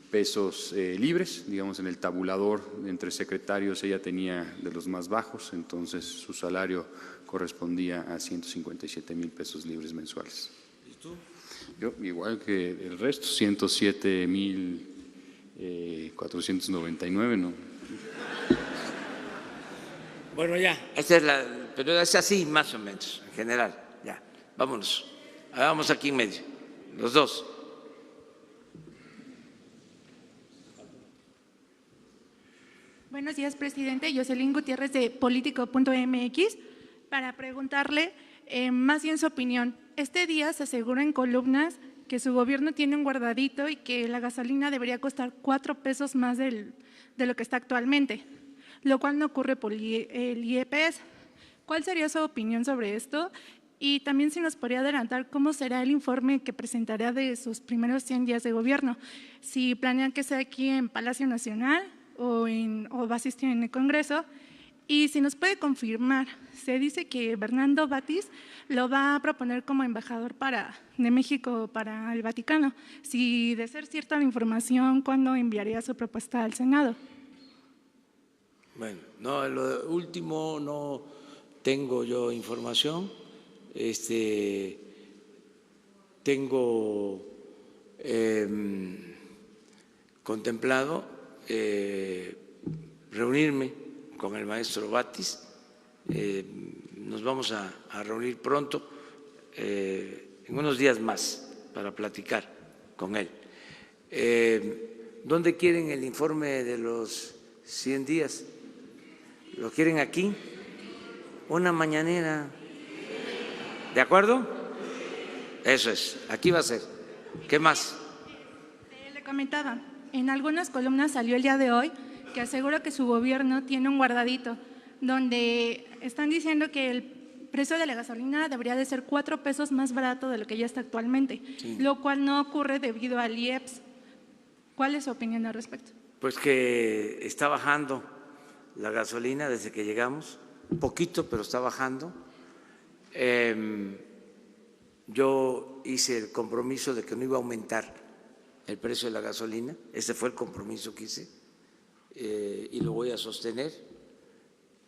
Speaker 14: pesos libres, digamos en el tabulador entre secretarios ella tenía de los más bajos, entonces su salario correspondía a 157,000 pesos libres mensuales.
Speaker 1: ¿Y tú?
Speaker 14: Yo igual que el resto, 107,499, ¿no?
Speaker 1: Bueno, ya, pero es así más o menos, en general, ya, vámonos, vamos aquí en medio, los dos.
Speaker 15: Buenos días, presidente. Jocelyn Gutiérrez de Político.mx, para preguntarle más bien su opinión. Este día se asegura en columnas que su gobierno tiene un guardadito y que la gasolina debería costar 4 pesos más de lo que está actualmente, lo cual no ocurre por el IEPS. ¿Cuál sería su opinión sobre esto? Y también si nos podría adelantar cómo será el informe que presentará de sus primeros 100 días de gobierno. Si planean que sea aquí en Palacio Nacional o va a asistir en el Congreso. Y si nos puede confirmar, se dice que Bernardo Batis lo va a proponer como embajador de México para el Vaticano. Si de ser cierta la información, ¿cuándo enviaría su propuesta al Senado?
Speaker 1: Bueno, no, lo último no tengo yo información. Tengo contemplado reunirme con el maestro Batis. Nos vamos a reunir pronto, en unos días más, para platicar con él. ¿Dónde quieren el informe de los 100 días? ¿Lo quieren aquí? Una mañanera. ¿De acuerdo? Eso es, aquí va a ser. ¿Qué más?
Speaker 15: Le comentaba, en algunas columnas salió el día de hoy que asegura que su gobierno tiene un guardadito, donde están diciendo que el precio de la gasolina debería de ser 4 pesos más barato de lo que ya está actualmente, sí, lo cual no ocurre debido al IEPS. ¿Cuál es su opinión al respecto?
Speaker 1: Pues que está bajando la gasolina desde que llegamos, un poquito, pero está bajando. Yo hice el compromiso de que no iba a aumentar el precio de la gasolina, ese fue el compromiso que hice, y lo voy a sostener,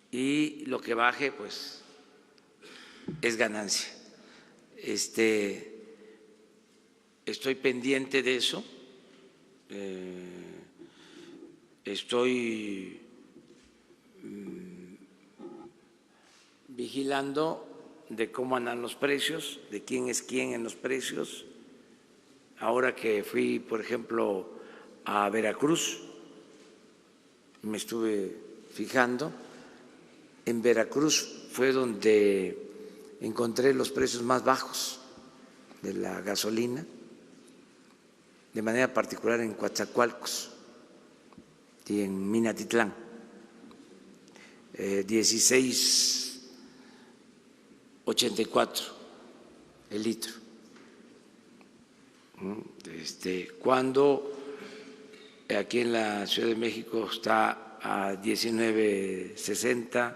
Speaker 1: y lo que baje pues es ganancia. Estoy pendiente de eso, estoy vigilando de cómo andan los precios, de quién es quién en los precios. Ahora que fui, por ejemplo, a Veracruz, me estuve fijando, en Veracruz fue donde encontré los precios más bajos de la gasolina, de manera particular en Coatzacoalcos y en Minatitlán, 16.84 el litro. Cuando aquí en la Ciudad de México está a 19.60,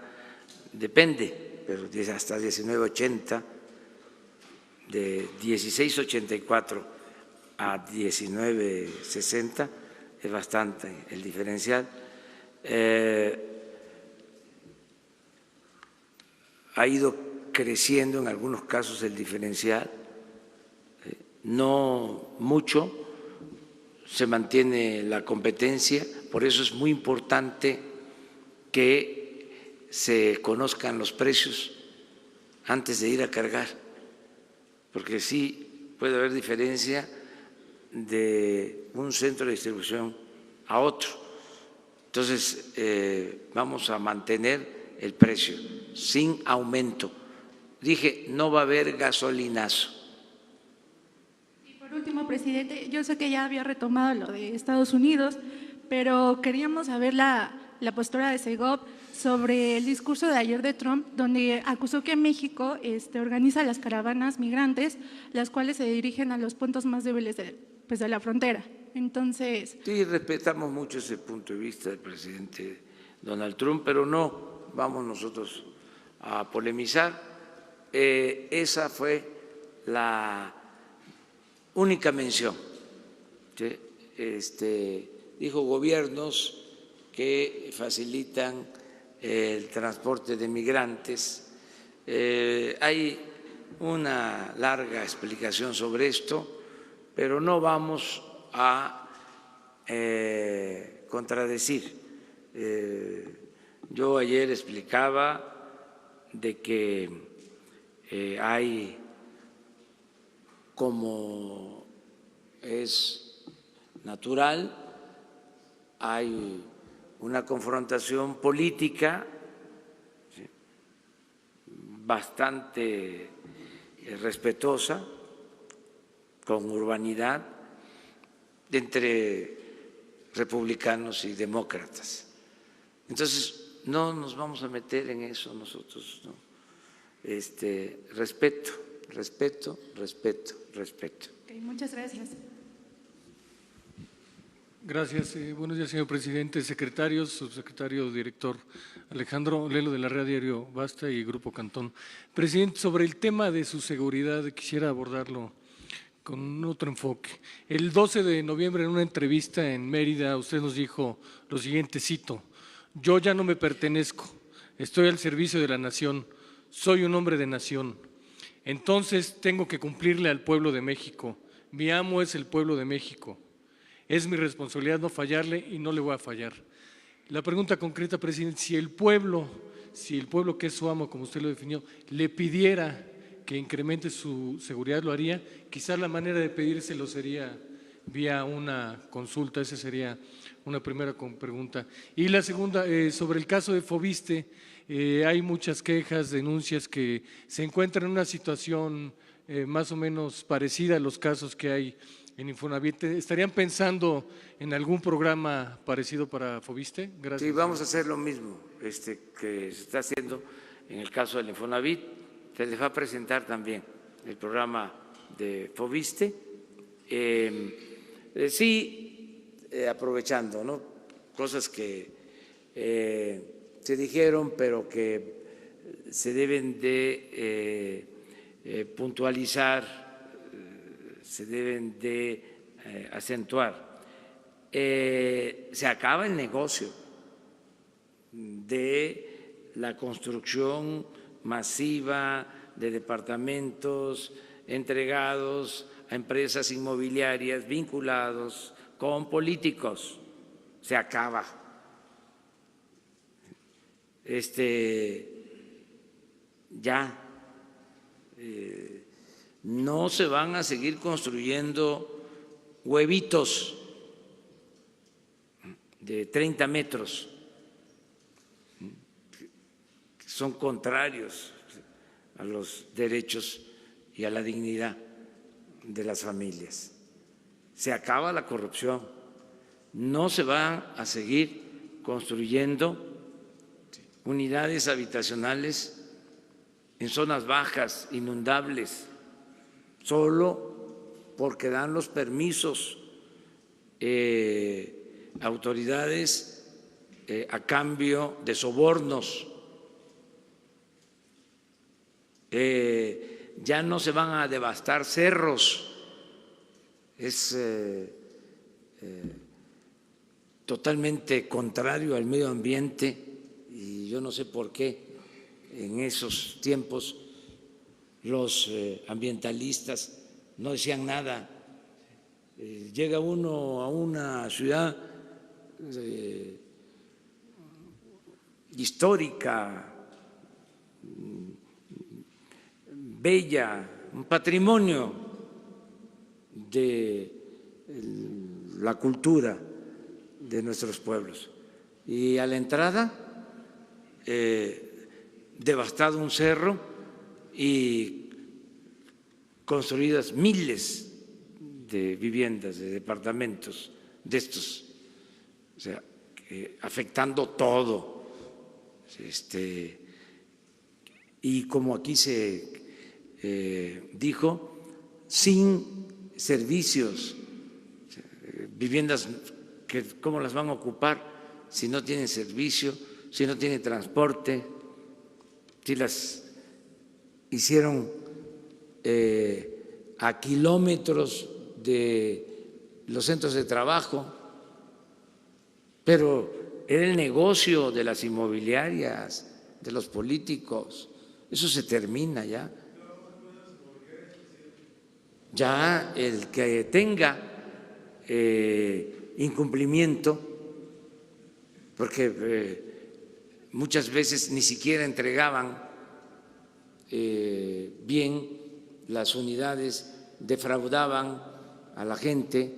Speaker 1: depende, pero hasta 19.80, de 16.84 a 19.60 es bastante el diferencial. Ha ido creciendo en algunos casos el diferencial, no mucho, se mantiene la competencia, por eso es muy importante que se conozcan los precios antes de ir a cargar, porque sí puede haber diferencia de un centro de distribución a otro. Entonces, vamos a mantener el precio sin aumento. Dije, no va a haber gasolinazo.
Speaker 15: Por último, presidente, yo sé que ya había retomado lo de Estados Unidos, pero queríamos saber la postura de Segov sobre el discurso de ayer de Trump, donde acusó que México organiza las caravanas migrantes, las cuales se dirigen a los puntos más débiles de la frontera. Entonces…
Speaker 1: Sí, respetamos mucho ese punto de vista del presidente Donald Trump, pero no vamos nosotros a polemizar. Esa fue la única mención. ¿Sí? Dijo gobiernos que facilitan el transporte de migrantes. Hay una larga explicación sobre esto, pero no vamos a contradecir. Yo ayer explicaba de que hay, como es natural, hay una confrontación política bastante respetuosa, con urbanidad, entre republicanos y demócratas. Entonces, no nos vamos a meter en eso nosotros, ¿no? Respeto, respeto, respeto, respeto.
Speaker 15: Okay, muchas gracias.
Speaker 16: Gracias. Buenos días, señor presidente, secretarios, subsecretario, director Alejandro Lelo de la Red Diario Basta y Grupo Cantón. Presidente, sobre el tema de su seguridad, quisiera abordarlo con otro enfoque. El 12 de noviembre, en una entrevista en Mérida, usted nos dijo lo siguiente, cito: yo ya no me pertenezco, estoy al servicio de la nación, soy un hombre de nación. Entonces tengo que cumplirle al pueblo de México. Mi amo es el pueblo de México. Es mi responsabilidad no fallarle y no le voy a fallar. La pregunta concreta, presidente, si el pueblo que es su amo, como usted lo definió, le pidiera que incremente su seguridad, ¿lo haría? Quizás la manera de pedírselo sería vía una consulta. Esa sería una primera pregunta. Y la segunda, sobre el caso de Foviste, hay muchas quejas, denuncias que se encuentran en una situación más o menos parecida a los casos que hay en Infonavit. ¿Estarían pensando en algún programa parecido para Foviste? Gracias.
Speaker 1: Sí, vamos a hacer lo mismo que se está haciendo en el caso del Infonavit. Se les va a presentar también el programa de Foviste. Aprovechando, ¿no?, cosas que se dijeron, pero que se deben de puntualizar, se deben de acentuar. Se acaba el negocio de la construcción masiva de departamentos entregados a empresas inmobiliarias vinculados con políticos. Se acaba. Ya No se van a seguir construyendo huevitos de 30 metros, que son contrarios a los derechos y a la dignidad de las familias. Se acaba la corrupción. No se van a seguir construyendo unidades habitacionales en zonas bajas, inundables, solo porque dan los permisos autoridades a cambio de sobornos. Ya no se van a devastar cerros. Es totalmente contrario al medio ambiente y yo no sé por qué en esos tiempos los ambientalistas no decían nada. Llega uno a una ciudad histórica, bella, un patrimonio de la cultura de nuestros pueblos. Y a la entrada, devastado un cerro y construidas miles de viviendas, de departamentos de estos, o sea, afectando todo. Y como aquí se dijo, sin servicios, viviendas que cómo las van a ocupar si no tienen servicio, si no tienen transporte, si las hicieron a kilómetros de los centros de trabajo, pero era el negocio de las inmobiliarias, de los políticos. Eso se termina ya. Ya el que tenga incumplimiento, porque muchas veces ni siquiera entregaban bien las unidades, defraudaban a la gente.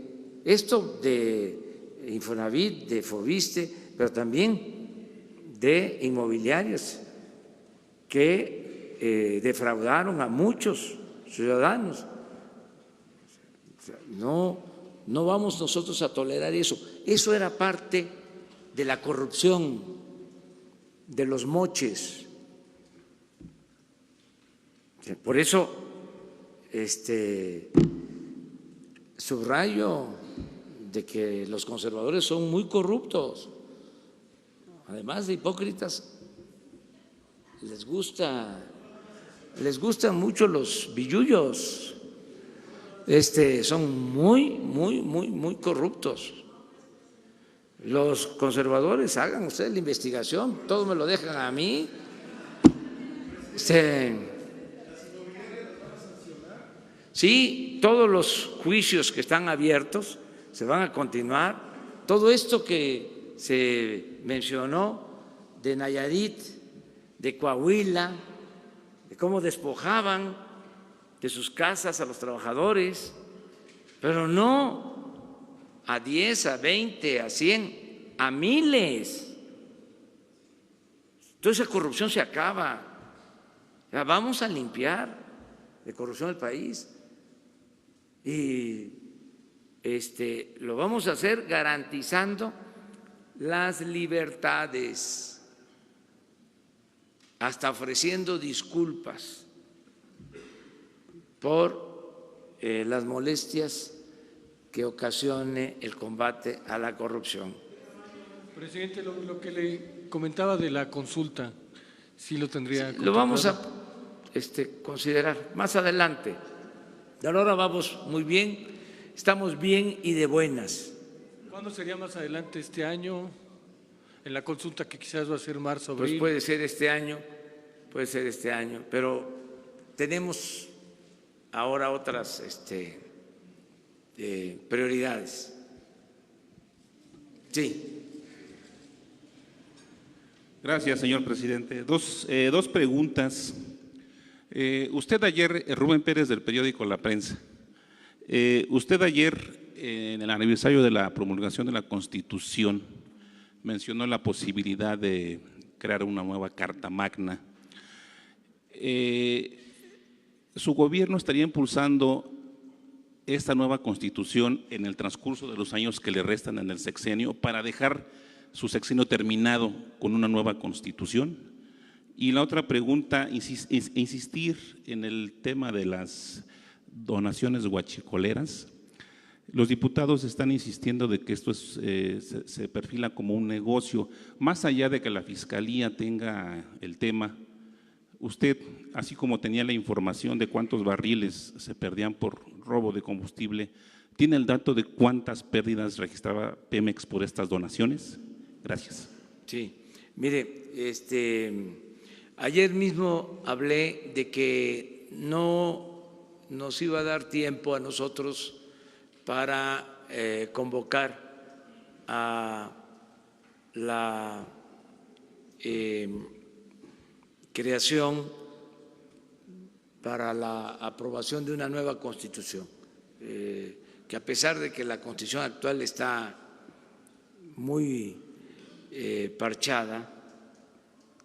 Speaker 1: Esto de Infonavit, de Foviste, pero también de inmobiliarias que defraudaron a muchos ciudadanos. No vamos nosotros a tolerar eso. Eso era parte de la corrupción, de los moches. Por eso subrayo de que los conservadores son muy corruptos, además de hipócritas. Les gustan mucho los billullos. Son muy corruptos. Los conservadores, hagan ustedes la investigación, todo me lo dejan a mí. Sí, todos los juicios que están abiertos se van a continuar. Todo esto que se mencionó de Nayarit, de Coahuila, de cómo despojaban de sus casas a los trabajadores, pero no a 10, a 20, a 100, a miles. Toda esa corrupción se acaba. Ya vamos a limpiar de corrupción el país y lo vamos a hacer garantizando las libertades, hasta ofreciendo disculpas por las molestias que ocasione el combate a la corrupción.
Speaker 16: Presidente, lo que le comentaba de la consulta, ¿sí lo tendría?
Speaker 1: Sí, lo vamos a considerar más adelante. De ahora vamos muy bien, estamos bien y de buenas.
Speaker 16: ¿Cuándo sería más adelante este año? En la consulta que quizás va a ser marzo, abril.
Speaker 1: Pues puede ser este año, pero tenemos ahora otras prioridades. Sí.
Speaker 17: Gracias, señor presidente. Dos preguntas. Usted ayer, Rubén Pérez del periódico La Prensa, usted ayer en el aniversario de la promulgación de la Constitución mencionó la posibilidad de crear una nueva Carta Magna. ¿Su gobierno estaría impulsando esta nueva Constitución en el transcurso de los años que le restan en el sexenio para dejar su sexenio terminado con una nueva Constitución? Y la otra pregunta, insistir en el tema de las donaciones huachicoleras. Los diputados están insistiendo de que esto se perfila como un negocio. Más allá de que la Fiscalía tenga el tema, usted, así como tenía la información de cuántos barriles se perdían por robo de combustible, ¿tiene el dato de cuántas pérdidas registraba Pemex por estas donaciones? Gracias.
Speaker 1: Sí, mire, ayer mismo hablé de que no nos iba a dar tiempo a nosotros para convocar a la creación para la aprobación de una nueva Constitución, que a pesar de que la Constitución actual está muy parchada,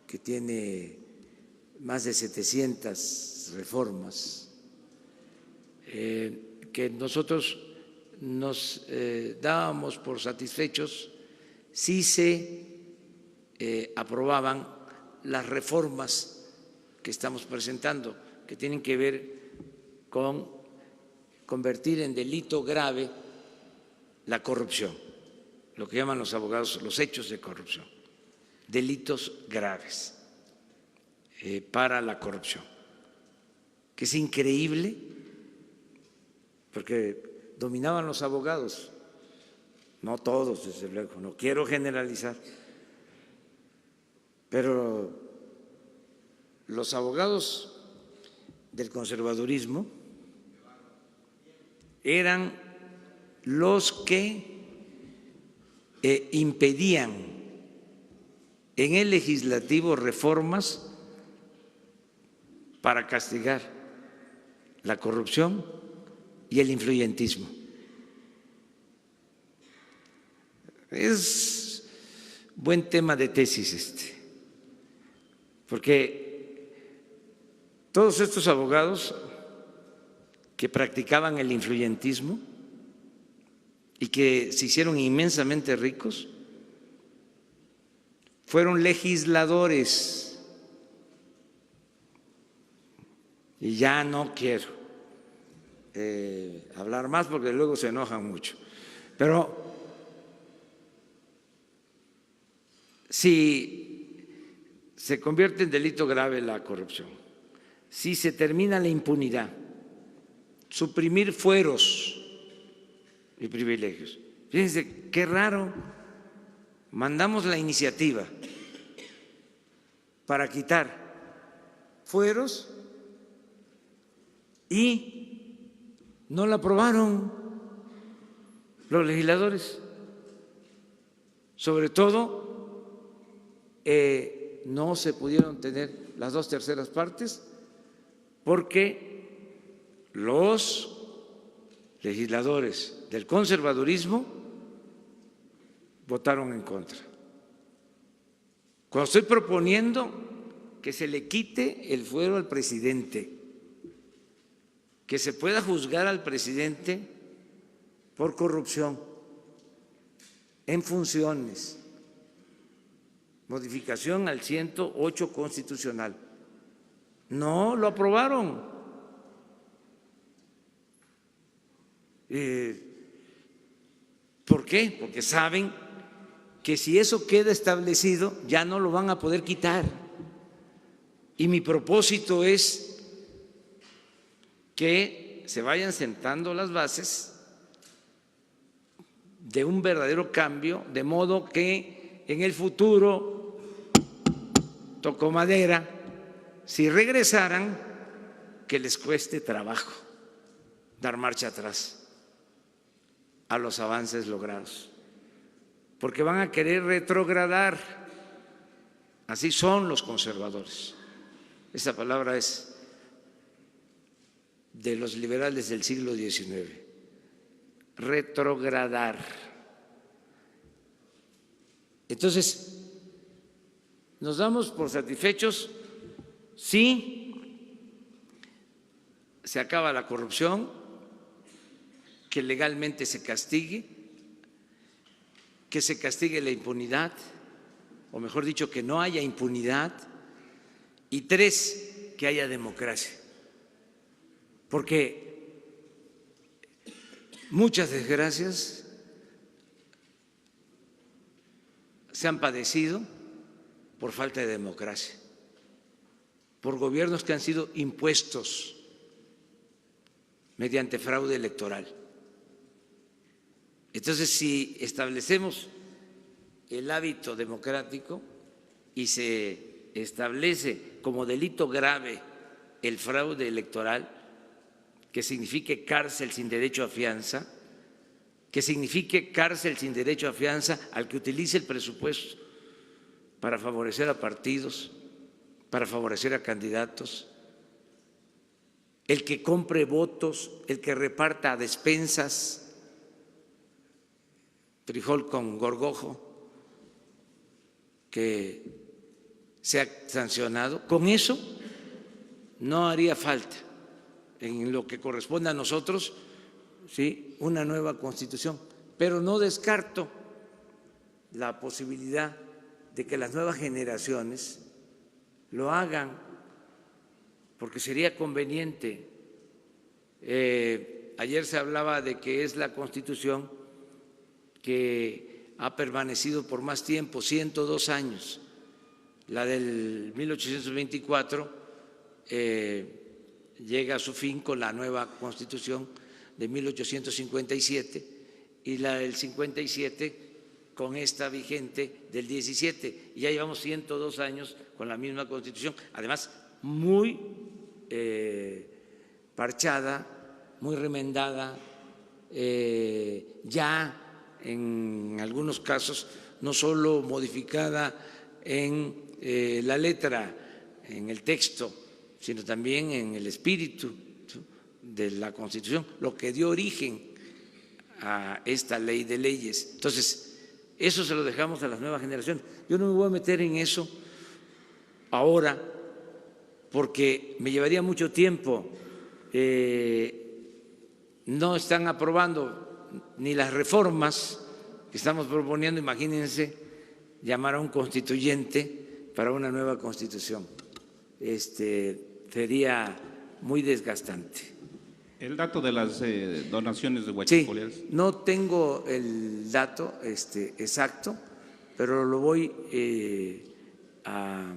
Speaker 1: que tiene más de 700 reformas, que nosotros nos dábamos por satisfechos si se aprobaban las reformas que estamos presentando, que tienen que ver con convertir en delito grave la corrupción, lo que llaman los abogados los hechos de corrupción, delitos graves para la corrupción, que es increíble porque dominaban los abogados, no todos desde luego, no quiero generalizar, pero los abogados del conservadurismo eran los que impedían en el legislativo reformas para castigar la corrupción y el influyentismo. Es buen tema de tesis porque todos estos abogados que practicaban el influyentismo y que se hicieron inmensamente ricos fueron legisladores. Y ya no quiero hablar más porque luego se enojan mucho. Pero si se convierte en delito grave la corrupción, si se termina la impunidad, suprimir fueros y privilegios. Fíjense qué raro, mandamos la iniciativa para quitar fueros y no la aprobaron los legisladores. Sobre todo, no se pudieron tener las 2/3 partes porque los legisladores del conservadurismo votaron en contra. Cuando estoy proponiendo que se le quite el fuero al presidente, que se pueda juzgar al presidente por corrupción en funciones, modificación al 108 constitucional, no lo aprobaron. ¿Por qué? Porque saben que si eso queda establecido ya no lo van a poder quitar. Y mi propósito es que se vayan sentando las bases de un verdadero cambio, de modo que en el futuro, toco madera, si regresaran, que les cueste trabajo dar marcha atrás a los avances logrados, porque van a querer retrogradar. Así son los conservadores. Esa palabra es de los liberales del siglo XIX, retrogradar. Entonces, nos damos por satisfechos si se acaba la corrupción, que legalmente se castigue, que se castigue la impunidad, o mejor dicho, que no haya impunidad, y 3, que haya democracia. Porque muchas desgracias se han padecido por falta de democracia, por gobiernos que han sido impuestos mediante fraude electoral. Entonces, si establecemos el hábito democrático y se establece como delito grave el fraude electoral, que signifique cárcel sin derecho a fianza, que signifique cárcel sin derecho a fianza al que utilice el presupuesto para favorecer a partidos, para favorecer a candidatos, el que compre votos, el que reparta a despensas, frijol con gorgojo, que sea sancionado. Con eso no haría falta, en lo que corresponde a nosotros, ¿sí?, una nueva Constitución. Pero no descarto la posibilidad de que las nuevas generaciones lo hagan, porque sería conveniente. Ayer se hablaba de que es la Constitución que ha permanecido por más tiempo, 102 años. La del 1824 llega a su fin con la nueva Constitución de 1857 y la del 57 con esta vigente del 17. Y ya llevamos 102 años con la misma Constitución, además muy parchada, muy remendada, ya en algunos casos no solo modificada en la letra, en el texto, sino también en el espíritu de la Constitución, lo que dio origen a esta ley de leyes. Entonces, eso se lo dejamos a las nuevas generaciones. Yo no me voy a meter en eso ahora porque me llevaría mucho tiempo. No están aprobando ni las reformas que estamos proponiendo. Imagínense llamar a un constituyente para una nueva Constitución. Sería muy desgastante.
Speaker 17: El dato de las donaciones de huachicoleros.
Speaker 1: Sí, no tengo el dato exacto, pero lo voy a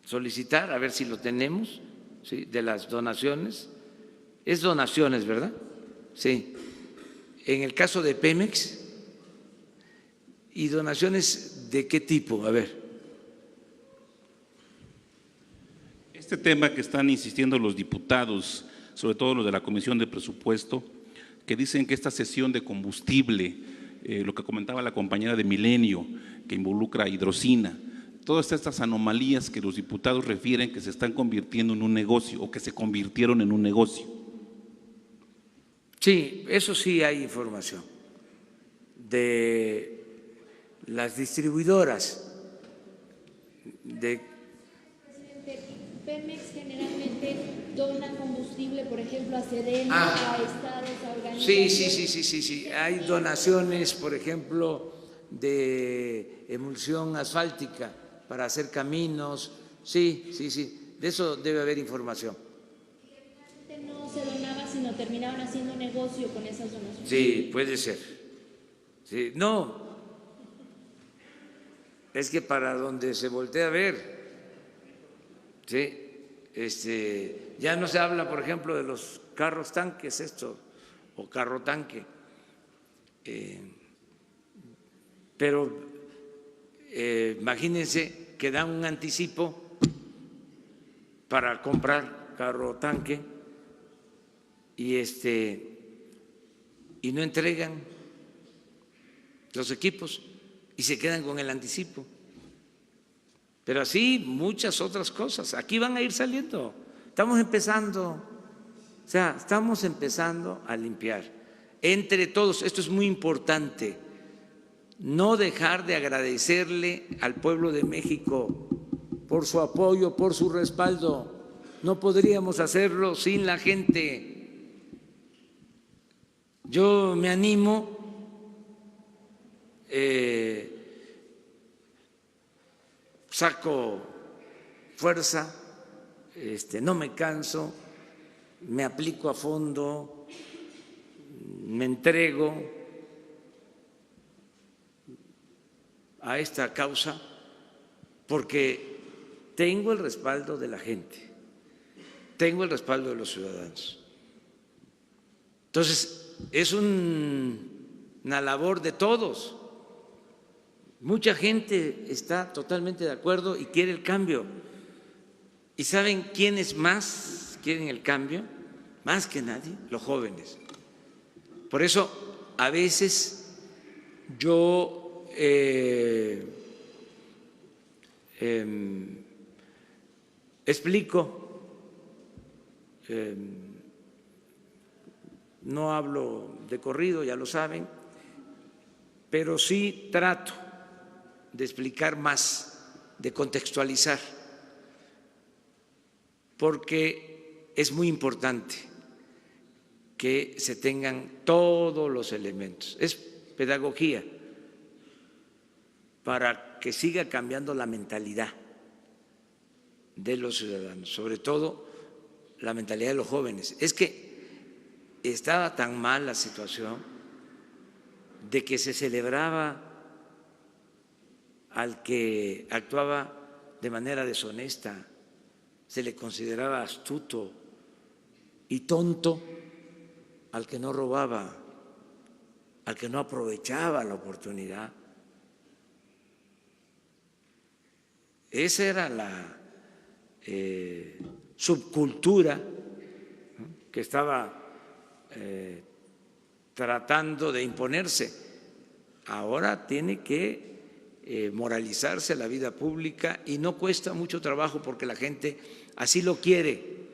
Speaker 1: solicitar, a ver si lo tenemos, ¿sí?, de las donaciones. Es donaciones, ¿verdad? Sí. En el caso de Pemex, ¿y donaciones de qué tipo? A ver.
Speaker 17: Este tema que están insistiendo los diputados, sobre todo los de la Comisión de Presupuesto, que dicen que esta cesión de combustible, lo que comentaba la compañera de Milenio, que involucra hidrocina, todas estas anomalías que los diputados refieren que se están convirtiendo en un negocio o que se convirtieron en un negocio.
Speaker 1: Sí, eso sí hay información de las distribuidoras de
Speaker 18: Pemex generalmente dona combustible, por ejemplo, a Sedena, a estados, a organizaciones.
Speaker 1: Sí. Hay donaciones, por ejemplo, de emulsión asfáltica para hacer caminos. Sí. De eso debe haber información.
Speaker 18: No se donaba, sino terminaban haciendo negocio con esas donaciones.
Speaker 1: Sí, puede ser. Sí, no. Es que para donde se voltea a ver, ¿sí? Ya no se habla, por ejemplo, de los carros tanques, o carro tanque, pero imagínense que dan un anticipo para comprar carro tanque y no entregan los equipos y se quedan con el anticipo. Pero así muchas otras cosas. Aquí van a ir saliendo. Estamos empezando. O sea, estamos empezando a limpiar entre todos. Esto es muy importante, no dejar de agradecerle al pueblo de México por su apoyo, por su respaldo. No podríamos hacerlo sin la gente. Yo me animo, saco fuerza, no me canso, me aplico a fondo, me entrego a esta causa porque tengo el respaldo de la gente, tengo el respaldo de los ciudadanos. Entonces, es una labor de todos. Mucha gente está totalmente de acuerdo y quiere el cambio. ¿Y saben quiénes más quieren el cambio? Más que nadie, los jóvenes. Por eso, a veces yo explico, no hablo de corrido, ya lo saben, pero sí trato de explicar más, de contextualizar, porque es muy importante que se tengan todos los elementos. Es pedagogía para que siga cambiando la mentalidad de los ciudadanos, sobre todo la mentalidad de los jóvenes. Es que estaba tan mal la situación de que se celebraba al que actuaba de manera deshonesta, se le consideraba astuto, y tonto al que no robaba, al que no aprovechaba la oportunidad. Esa era la subcultura, ¿no?, que estaba tratando de imponerse. Ahora tiene que moralizarse la vida pública y no cuesta mucho trabajo porque la gente así lo quiere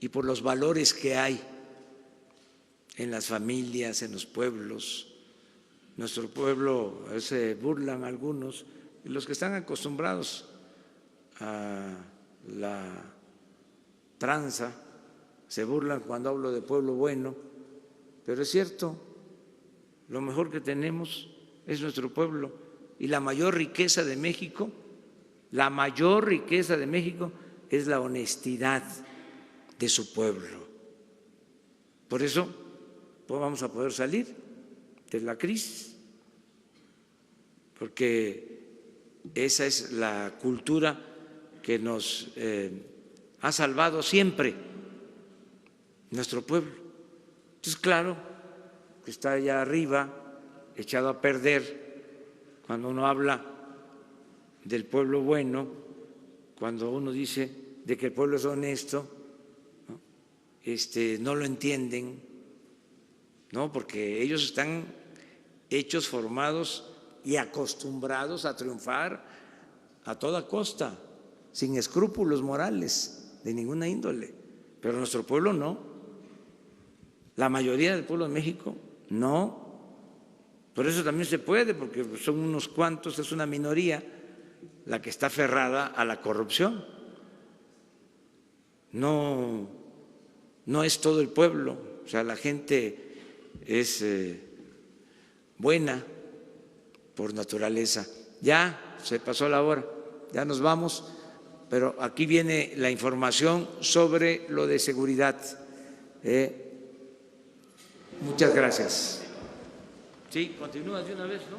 Speaker 1: y por los valores que hay en las familias, en los pueblos. Nuestro pueblo, se burlan algunos, y los que están acostumbrados a la tranza se burlan cuando hablo de pueblo bueno, pero es cierto, lo mejor que tenemos es nuestro pueblo, y la mayor riqueza de México, la mayor riqueza de México es la honestidad de su pueblo. Por eso pues vamos a poder salir de la crisis, porque esa es la cultura que nos ha salvado siempre nuestro pueblo. Entonces, claro que está allá arriba, echado a perder, cuando uno habla del pueblo bueno, cuando uno dice de que el pueblo es honesto, ¿no? No lo entienden, ¿no? Porque ellos están hechos, formados y acostumbrados a triunfar a toda costa, sin escrúpulos morales de ninguna índole. Pero nuestro pueblo no. La mayoría del pueblo de México no. Por eso también se puede, porque son unos cuantos, es una minoría la que está aferrada a la corrupción. No es todo el pueblo, o sea, la gente es buena por naturaleza. Ya se pasó la hora, ya nos vamos, pero aquí viene la información sobre lo de seguridad. Muchas gracias. Sí, continúa de una vez, ¿no?